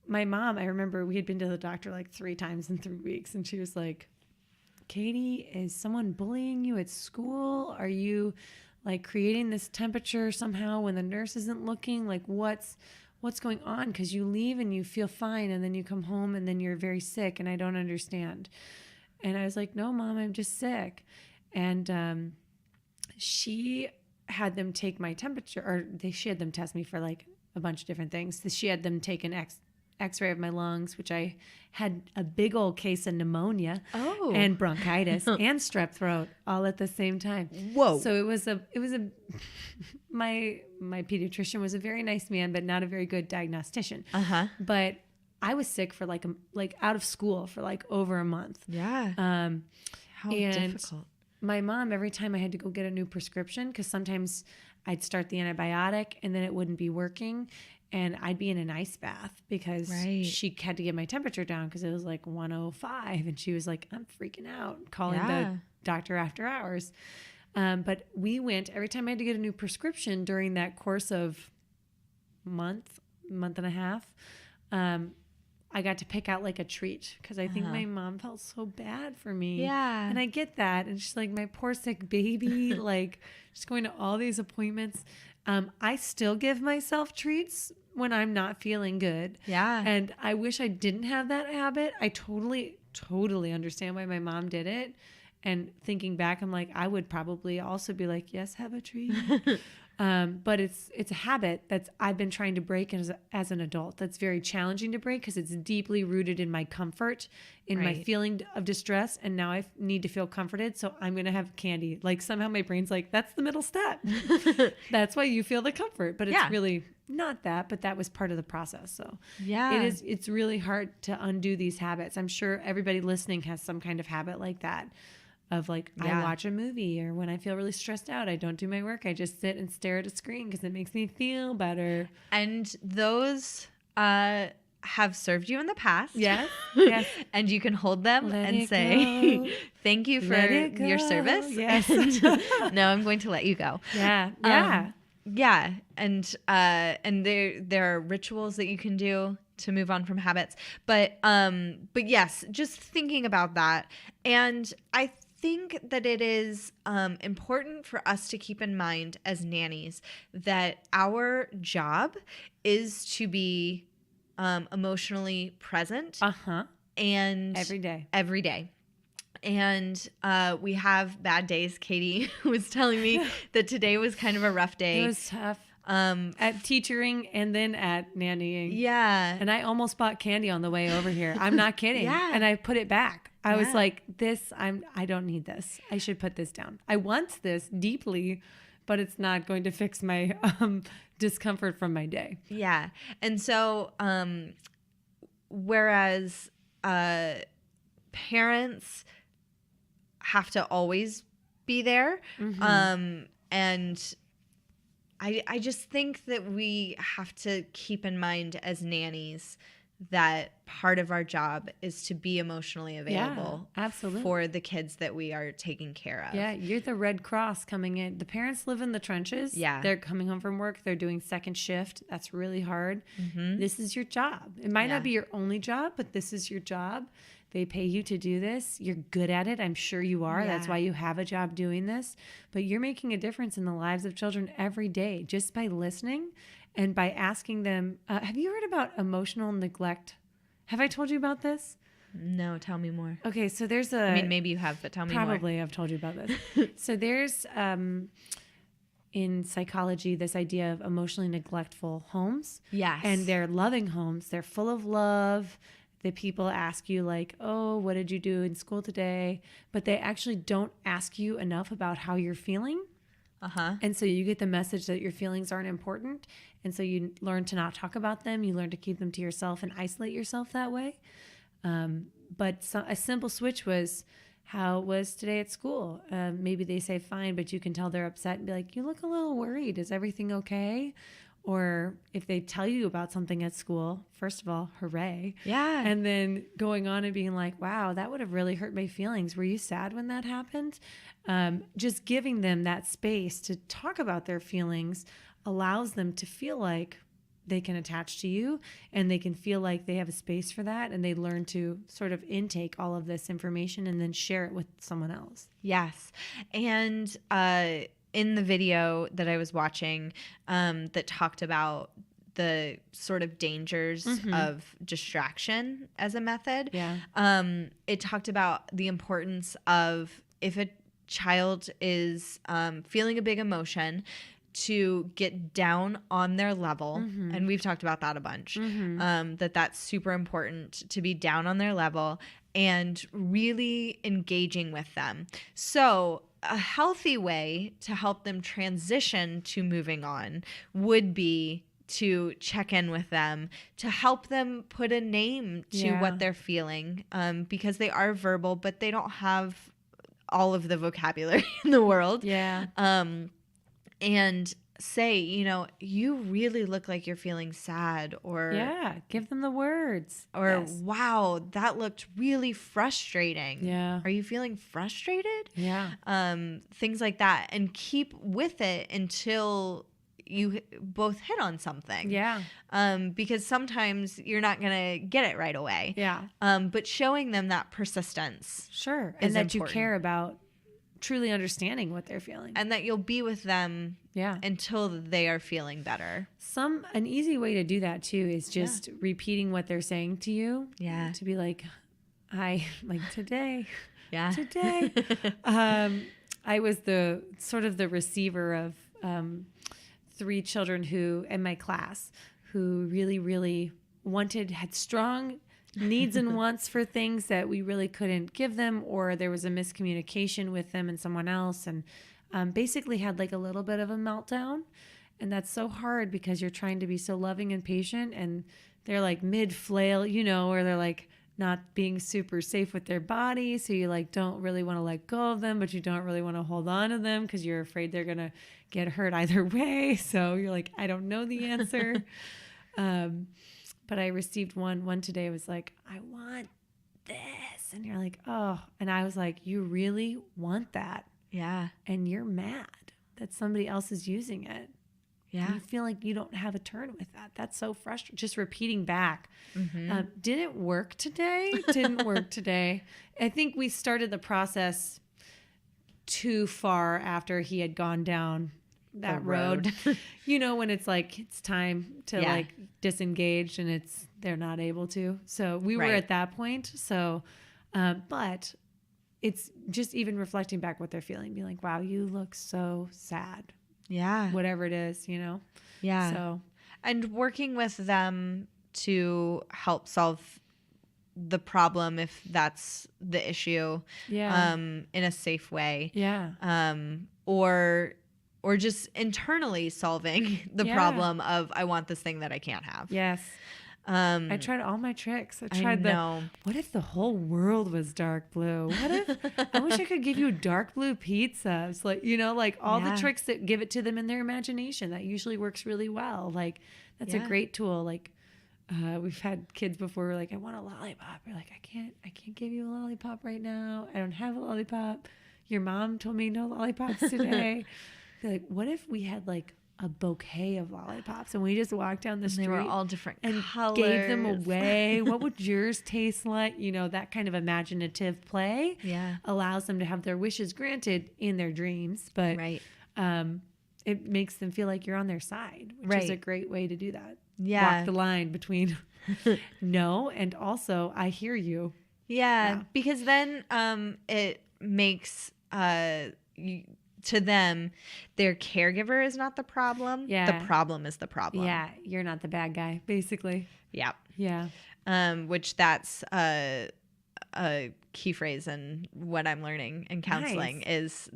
my mom, I remember we had been to the doctor like 3 times in 3 weeks, and she was like, Katie, is someone bullying you at school? Are you like creating this temperature somehow when the nurse isn't looking? Like what's going on? Because you leave and you feel fine, and then you come home and then you're very sick, and I don't understand. And I was like, no, Mom, I'm just sick. And she had them take my temperature, or she had them test me for like a bunch of different things. She had them take an x-ray of my lungs, which I had a big old case of pneumonia and bronchitis and strep throat all at the same time. Whoa. So it was my pediatrician was a very nice man, but not a very good diagnostician. But I was sick for like out of school for like over a month. How difficult. My mom, every time I had to go get a new prescription, because sometimes I'd start the antibiotic and then it wouldn't be working, and I'd be in an ice bath because she had to get my temperature down because it was like 105, and she was like, I'm freaking out, calling the doctor after hours. But we went, every time I had to get a new prescription during that course of month and a half, I got to pick out like a treat because I think my mom felt so bad for me. And I get that. And she's like, my poor sick baby, like just going to all these appointments. I still give myself treats when I'm not feeling good. And I wish I didn't have that habit. I totally understand why my mom did it. And thinking back, I'm like, I would probably also be like, yes, have a treat. But it's a habit that's I've been trying to break as an adult. That's very challenging to break because it's deeply rooted in my comfort, in my feeling of distress. And now I need to feel comforted. So I'm going to have candy. Like somehow my brain's like, that's the middle step. That's why you feel the comfort. But it's really not that, but that was part of the process. So it's really hard to undo these habits. I'm sure everybody listening has some kind of habit like that. Of like, I watch a movie, or when I feel really stressed out, I don't do my work. I just sit and stare at a screen because it makes me feel better. And those have served you in the past. Yes. And you can hold them and say, thank you for your service. Yes. No, I'm going to let you go. Yeah. And there are rituals that you can do to move on from habits. But yes, just thinking about that. And I think that it is important for us to keep in mind as nannies that our job is to be emotionally present and every day. And we have bad days. Katie was telling me that today was kind of a rough day. It was tough. At teaching and then at nannying. Yeah. And I almost bought candy on the way over here. I'm not kidding. And I put it back. I was like, I don't need this. I should put this down. I want this deeply, but it's not going to fix my discomfort from my day. Yeah. And so, whereas parents have to always be there, and I just think that we have to keep in mind as nannies that part of our job is to be emotionally available absolutely. for the kids that we are taking care of. Yeah, you're the Red Cross coming in. The parents live in the trenches. Yeah. They're coming home from work. They're doing second shift. That's really hard. Mm-hmm. This is your job. It might not be your only job, but this is your job. They pay you to do this. You're good at it. I'm sure you are. That's why you have a job doing this. But you're making a difference in the lives of children every day just by listening and by asking them. Have you heard about emotional neglect? Have I told you about this? No, tell me more. Okay, so there's a... I mean, maybe you have, but tell me more. Probably I've told you about this. So there's, in psychology, this idea of emotionally neglectful homes. Yes. And they're loving homes. They're full of love. The people ask you like, oh, what did you do in school today? But they actually don't ask you enough about how you're feeling. Uh-huh. And so you get the message that your feelings aren't important. And so you learn to not talk about them. You learn to keep them to yourself and isolate yourself that way. But a simple switch was, how was today at school? Maybe they say fine, but you can tell they're upset and be like, you look a little worried. Is everything okay? Or if they tell you about something at school, first of all, hooray. Yeah. And then going on and being like, wow, that would have really hurt my feelings. Were you sad when that happened? Just giving them that space to talk about their feelings allows them to feel like they can attach to you and they can feel like they have a space for that, and they learn to sort of intake all of this information and then share it with someone else. Yes. And in the video that I was watching that talked about the sort of dangers of distraction as a method, it talked about the importance of, if a child is feeling a big emotion, to get down on their level. And we've talked about that a bunch, that's super important, to be down on their level and really engaging with them. So a healthy way to help them transition to moving on would be to check in with them, to help them put a name to what they're feeling, because they are verbal, but they don't have all of the vocabulary in the world. And say, you really look like you're feeling sad, or give them the words, or wow, that looked really frustrating. Are you feeling frustrated? Things like that, and keep with it until you both hit on something. Because sometimes you're not gonna get it right away. But showing them that persistence, and that you care about truly understanding what they're feeling, and that you'll be with them until they are feeling better. An easy way to do that too is just repeating what they're saying to you. To be like, I like today. Today. I was the sort of the receiver of 3 children who in my class who really, really had strong needs and wants for things that we really couldn't give them, or there was a miscommunication with them and someone else, and basically had like a little bit of a meltdown. And that's so hard because you're trying to be so loving and patient, and they're like mid-flail, or they're like not being super safe with their body, so you like don't really want to let go of them, but you don't really want to hold on to them because you're afraid they're gonna get hurt either way. So you're like, I don't know the answer. But I received one today. It was like, I want this. And you're like, oh. And I was like, you really want that? And you're mad that somebody else is using it. You feel like you don't have a turn with that. That's so frustrating. Just repeating back. Didn't work today. Didn't work today. I think we started the process too far after he had gone down that road. When it's like it's time to like disengage and they're not able to. So we were at that point. So but it's just even reflecting back what they're feeling, being like, wow, you look so sad. Whatever it is, So and working with them to help solve the problem, if that's the issue, in a safe way. Or just internally solving the problem of, I want this thing that I can't have. I tried all my tricks. I tried what if the whole world was dark blue? What if I wish I could give you dark blue pizzas? Like, like all the tricks that give it to them in their imagination. That usually works really well. Like that's a great tool. Like We've had kids before. We're like, I want a lollipop. We're like, I can't give you a lollipop right now. I don't have a lollipop. Your mom told me no lollipops today. They're like, what if we had like a bouquet of lollipops and we just walked down the street? They were all different and colors. Gave them away. What would yours taste like? You know, that kind of imaginative play allows them to have their wishes granted in their dreams, but it makes them feel like you're on their side, which is a great way to do that. Walk the line between no and also I hear you. Yeah. Because then it makes to them, their caregiver is not the problem. Yeah. The problem is the problem. Yeah. You're not the bad guy, basically. Yeah. Yeah. Which that's a key phrase in what I'm learning in counseling is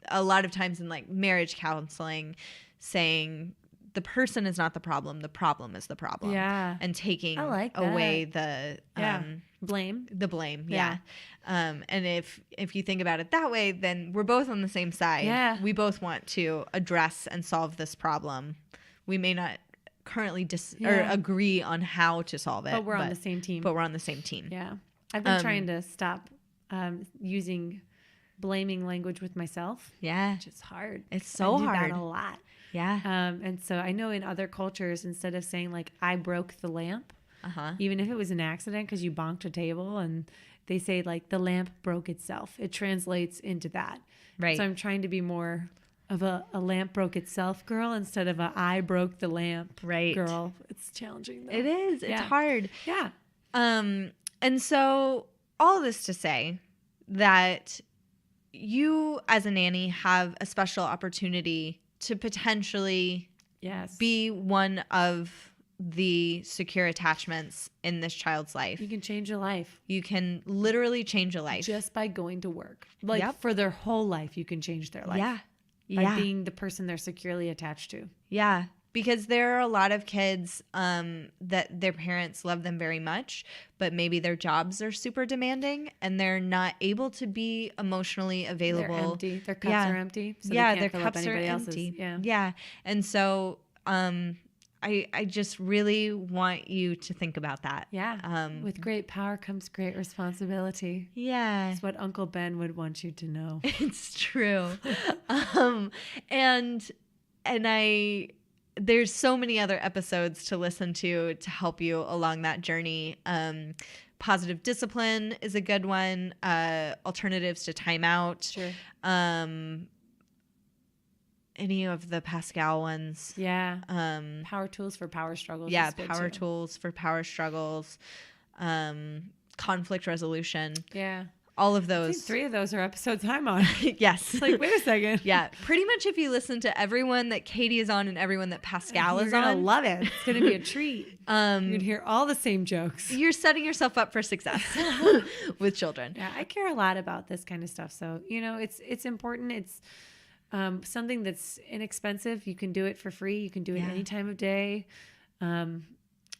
a lot of times in like marriage counseling saying the person is not the problem is the problem. Yeah. And taking away the blame. The blame. Yeah. And if you think about it that way, then we're both on the same side. Yeah. We both want to address and solve this problem. We may not currently or agree on how to solve it. But we're on the same team. Yeah. I've been trying to stop using blaming language with myself. Yeah. Which is hard. It's so hard. I do that a lot. Yeah. And so I know in other cultures, instead of saying like, I broke the lamp, even if it was an accident because you bonked a table, and they say like the lamp broke itself. It translates into that. Right. So I'm trying to be more of a lamp broke itself girl instead of a I broke the lamp girl. It's challenging though. It is. It's hard. Yeah. And so all this to say that you as a nanny have a special opportunity to potentially be one of the secure attachments in this child's life. You can change a life. You can literally change a life. Just by going to work. Like for their whole life, you can change their life. Yeah. By being the person they're securely attached to. Yeah. Because there are a lot of kids that their parents love them very much, but maybe their jobs are super demanding and they're not able to be emotionally available. They're empty. Their cups are empty. So their cups are empty. Yeah. And so I just really want you to think about that. Yeah. With great power comes great responsibility. Yeah. That's what Uncle Ben would want you to know. It's true. And there's so many other episodes to listen to help you along that journey. Positive discipline is a good one. Alternatives to timeout. Sure. Any of the Pascal ones. Yeah. Power tools for power struggles. Yeah. Power tools for power struggles. Conflict resolution. Yeah. All of those. I think 3 of those are episodes I'm on. Yes. It's like, wait a second. Yeah. Pretty much if you listen to everyone that Katie is on and everyone that Pascal is on. You're going to love it. It's going to be a treat. You're going to hear all the same jokes. You're setting yourself up for success with children. Yeah. I care a lot about this kind of stuff. So, it's important. It's something that's inexpensive. You can do it for free. You can do it any time of day.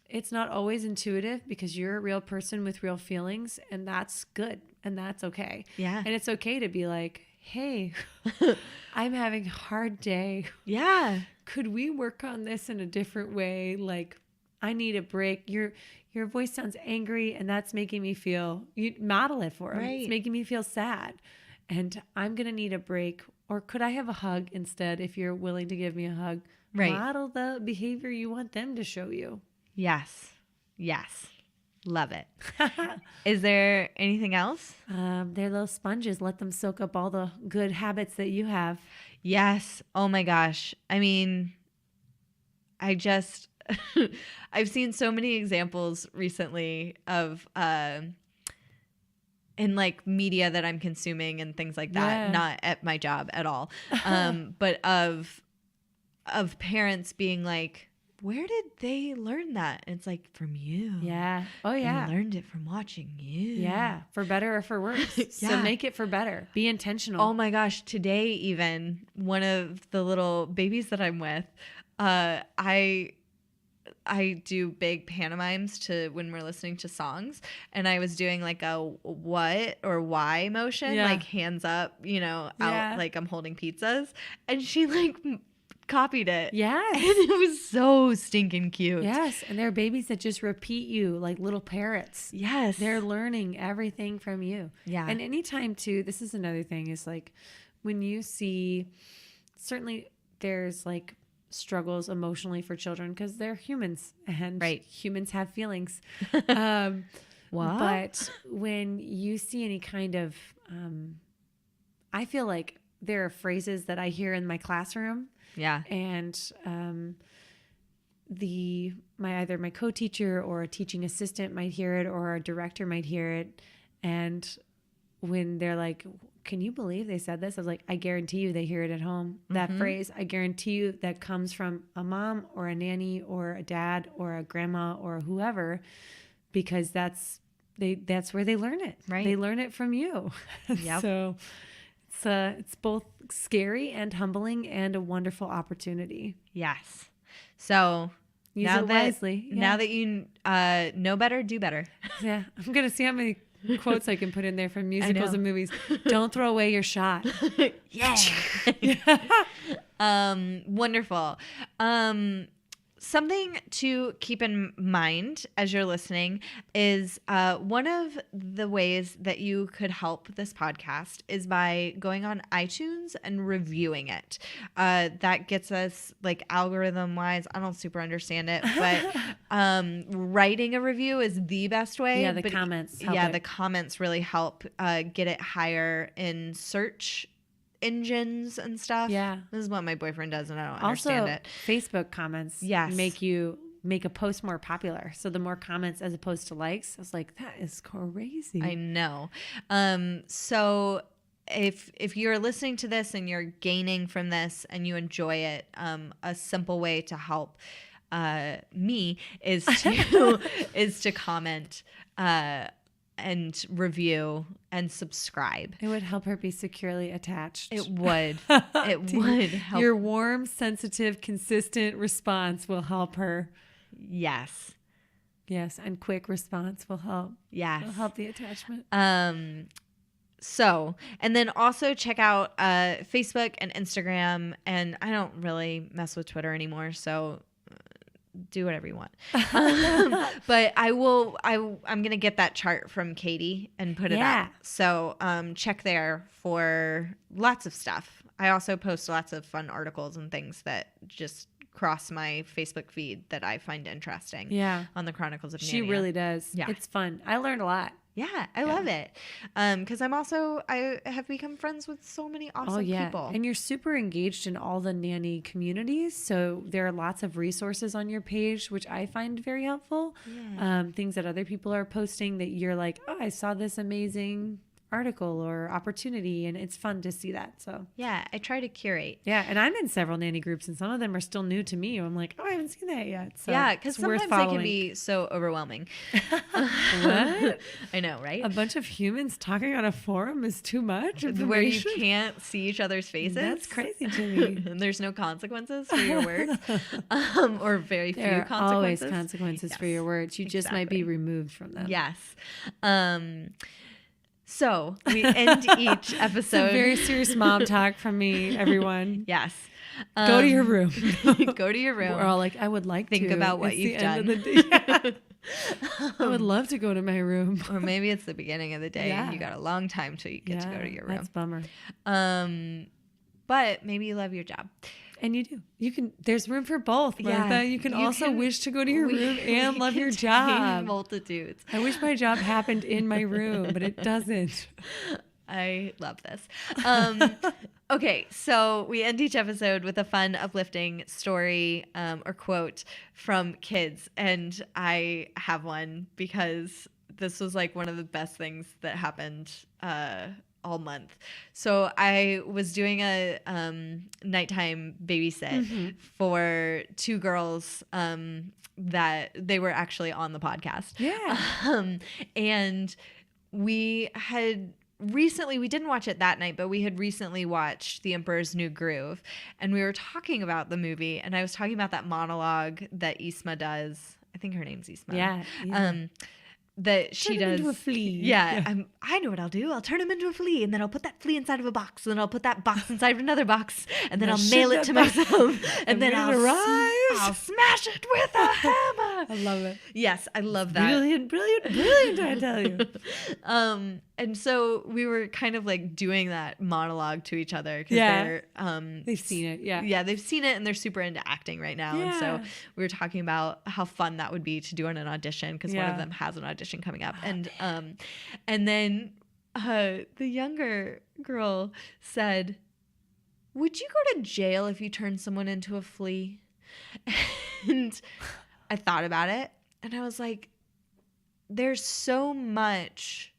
It's not always intuitive because you're a real person with real feelings, and that's good. And that's okay. Yeah. And it's okay to be like, hey, I'm having a hard day. Yeah. Could we work on this in a different way? Like, I need a break. Your voice sounds angry, and that's making me feel, you model it for him. Right. It's making me feel sad. And I'm going to need a break. Or could I have a hug instead if you're willing to give me a hug? Right. Model the behavior you want them to show you. Yes. Yes. Love it. Is there anything else? They're little sponges. Let them soak up all the good habits that you have. Yes. Oh my gosh. I mean, I've seen so many examples recently of in like media that I'm consuming and things like that, not at my job at all. But of parents being like, where did they learn that? And it's like, from you. Yeah. Oh, yeah. They learned it from watching you. Yeah. For better or for worse. So make it for better. Be intentional. Oh my gosh. Today, even one of the little babies that I'm with, I do big pantomimes to when we're listening to songs, and I was doing like a what or why motion, like hands up, out like I'm holding pizzas, and she like copied it. Yes. And it was so stinking cute. Yes. And there are babies that just repeat you like little parrots. Yes. They're learning everything from you. Yeah. And anytime too, this is another thing, is like when you see, certainly there's like struggles emotionally for children because they're humans and humans have feelings. But when you see any kind of, I feel like there are phrases that I hear in my classroom. Yeah. And either my co-teacher or a teaching assistant might hear it, or a director might hear it. And when they're like, can you believe they said this? I was like, I guarantee you they hear it at home. That phrase, I guarantee you that comes from a mom or a nanny or a dad or a grandma or whoever, because that's where they learn it. Right. They learn it from you. Yep. So it's both scary and humbling and a wonderful opportunity. Yes. So Use it wisely. Yeah. Now that you know better, do better. Yeah. I'm going to see how many quotes I can put in there from musicals and movies. Don't throw away your shot. Yeah. Wonderful. Something to keep in mind as you're listening is one of the ways that you could help this podcast is by going on iTunes and reviewing it. That gets us, like, algorithm wise, I don't super understand it, but writing a review is the best way. Yeah, the comments help. Yeah, the comments really help get it higher in search engines and stuff. Yeah. This is what my boyfriend does and I don't understand it. Facebook comments make a post more popular. So the more comments as opposed to likes, I was like, that is crazy. I know. So if you're listening to this and you're gaining from this and you enjoy it, a simple way to help me is to comment and review and subscribe. It would help her be securely attached. It would. It would help. Your warm, sensitive, consistent response will help her. Yes. Yes, and quick response will help. Yes. It'll help the attachment. So, and then also check out Facebook and Instagram, and I don't really mess with Twitter anymore, so do whatever you want. But I'm going to get that chart from Katie and put it up. So check there for lots of stuff. I also post lots of fun articles and things that just cross my Facebook feed that I find interesting. Yeah. On the Chronicles of Narnia. She really does. Yeah. It's fun. I learned a lot. Yeah, I love it. Because I have become friends with so many awesome people. And you're super engaged in all the nanny communities. So there are lots of resources on your page, which I find very helpful. Yeah. Things that other people are posting that you're like, oh, I saw this amazing article or opportunity, and it's fun to see that. So yeah, I try to curate. Yeah, and I'm in several nanny groups, and some of them are still new to me. I'm like, oh, I haven't seen that yet. So yeah, because sometimes they can be so overwhelming. What? I know, right? A bunch of humans talking on a forum is too much. Where you can't see each other's faces. That's crazy to me. And there's no consequences for your words, or very few consequences. There are always consequences for your words. You just might be removed from them. Yes. So we end each episode. Some very serious mom talk from me, everyone. Yes. Go to your room. Go to your room. We're all like, I would like think to. about what you've done. I would love to go to my room. Or maybe it's the beginning of the day and you got a long time till you get to go to your room. That's a bummer. But maybe you love your job. And you do. You can. There's room for both, Martha. Yeah, you can also wish to go to your room and love your job. Multitudes. I wish my job happened in my room, but it doesn't. I love this. Okay, so we end each episode with a fun, uplifting story or quote from kids. And I have one because this was like one of the best things that happened all month. So I was doing a nighttime babysit for two girls that they were actually on the podcast. Yeah. And we didn't watch it that night, but we had recently watched The Emperor's New Groove, and we were talking about the movie, and I was talking about that monologue that Ysaima does. I think her name's Ysaima. Yeah. that she Turn him does. into a flea. Yeah, I know what I'll do. I'll turn him into a flea, and then I'll put that flea inside of a box, and then I'll put that box inside of another box, and then I'll mail it to myself, and then I'll smash it with a hammer. I love it. Yes, I love that. Brilliant, I tell you. And so we were kind of like doing that monologue to each other because they've seen it. Yeah, they've seen it, and they're super into acting right now. And so we were talking about how fun that would be to do on an audition because one of them has an audition coming up. And then the younger girl said, "Would you go to jail if you turned someone into a flea?" And I thought about it, and I was like, there's so much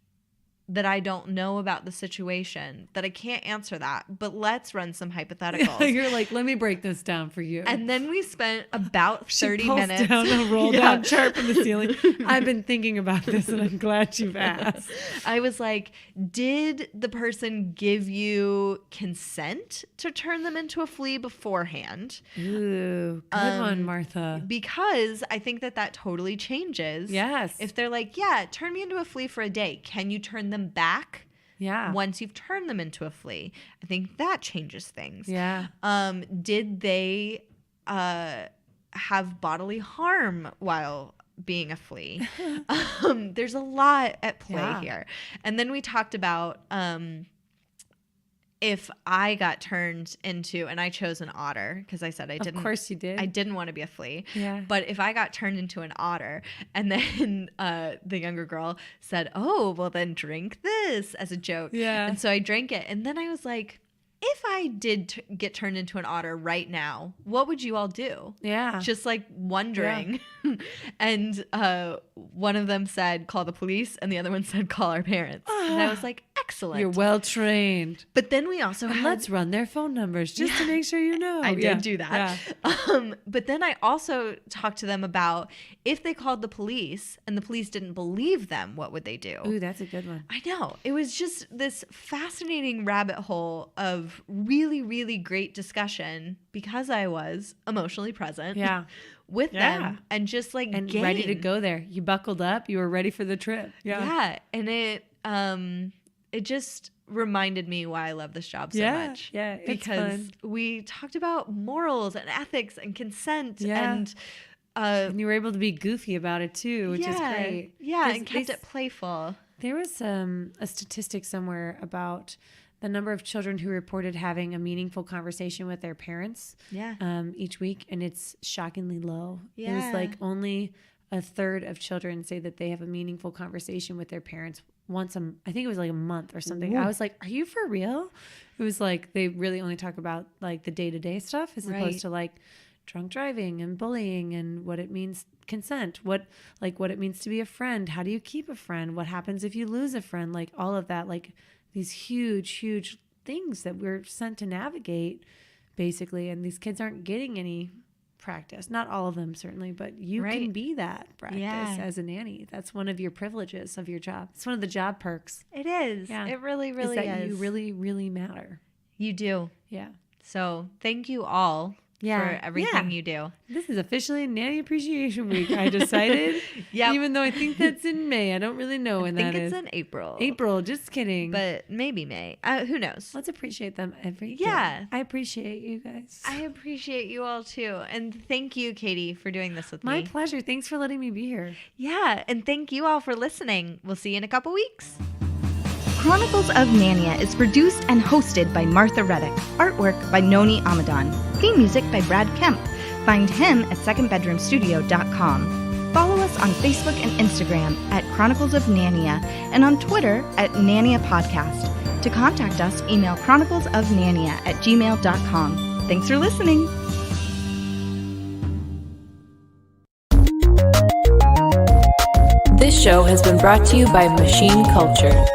that I don't know about the situation that I can't answer that, but let's run some hypotheticals. You're like, let me break this down for you. And then we spent about 30 minutes. She pulls down a roll down chart from the ceiling. I've been thinking about this, and I'm glad you've asked. I was like, did the person give you consent to turn them into a flea beforehand? Ooh, good one, Martha. Because I think that totally changes. Yes. If they're like, yeah, turn me into a flea for a day. Can you turn them back once you've turned them into a flea? I think that changes things. Yeah. Did they have bodily harm while being a flea? There's a lot at play here. And then we talked about if I got turned into, and I chose an otter because I said I didn't. Of course you did. I didn't want to be a flea. Yeah. But if I got turned into an otter, and then the younger girl said, "Oh, well then drink this," as a joke. Yeah. And so I drank it, and then I was like, if I did get turned into an otter right now, what would you all do? Yeah. Just like wondering. Yeah. And one of them said, call the police. And the other one said, call our parents. And I was like, excellent. You're well trained. But then we also had... let's run their phone numbers just to make sure you know. I did do that. Yeah. But then I also talked to them about if they called the police and the police didn't believe them, what would they do? Ooh, that's a good one. I know. It was just this fascinating rabbit hole of really, really great discussion because I was emotionally present with them and just like ready to go there. You buckled up. You were ready for the trip. Yeah. And it just reminded me why I love this job so much. Yeah. Because we talked about morals and ethics and consent and you were able to be goofy about it too, which is great. Yeah, and kept it playful. There was a statistic somewhere about the number of children who reported having a meaningful conversation with their parents each week, and it's shockingly low. It was like only a third of children say that they have a meaningful conversation with their parents once I think it was like a month or something. Ooh. I was like, are you for real? It was like they really only talk about like the day-to-day stuff as opposed to like drunk driving and bullying and what it means consent, what it means to be a friend, how do you keep a friend, what happens if you lose a friend, like all of that, like these huge things that we're sent to navigate basically, and these kids aren't getting any practice. Not all of them certainly, but you can be that practice as a nanny. That's one of your privileges of your job. It's one of the job perks. It is. Yeah. It really is. That you really, really matter. You do. Yeah. So thank you all for everything you do. This is officially Nanny Appreciation Week, I decided. Even though I think that's in May. I don't really know when that is. I think it's in April. April, just kidding. But maybe May. Who knows? Let's appreciate them every day. Yeah. I appreciate you guys. I appreciate you all too. And thank you, Katie, for doing this with me. My pleasure. Thanks for letting me be here. Yeah. And thank you all for listening. We'll see you in a couple weeks. Chronicles of Nania is produced and hosted by Martha Reddick. Artwork by Noni Amadan. Theme music by Brad Kemp. Find him at secondbedroomstudio.com. Follow us on Facebook and Instagram at Chronicles of Nania and on Twitter at Nania Podcast. To contact us, email chroniclesofnania@gmail.com. Thanks for listening. This show has been brought to you by Machine Culture.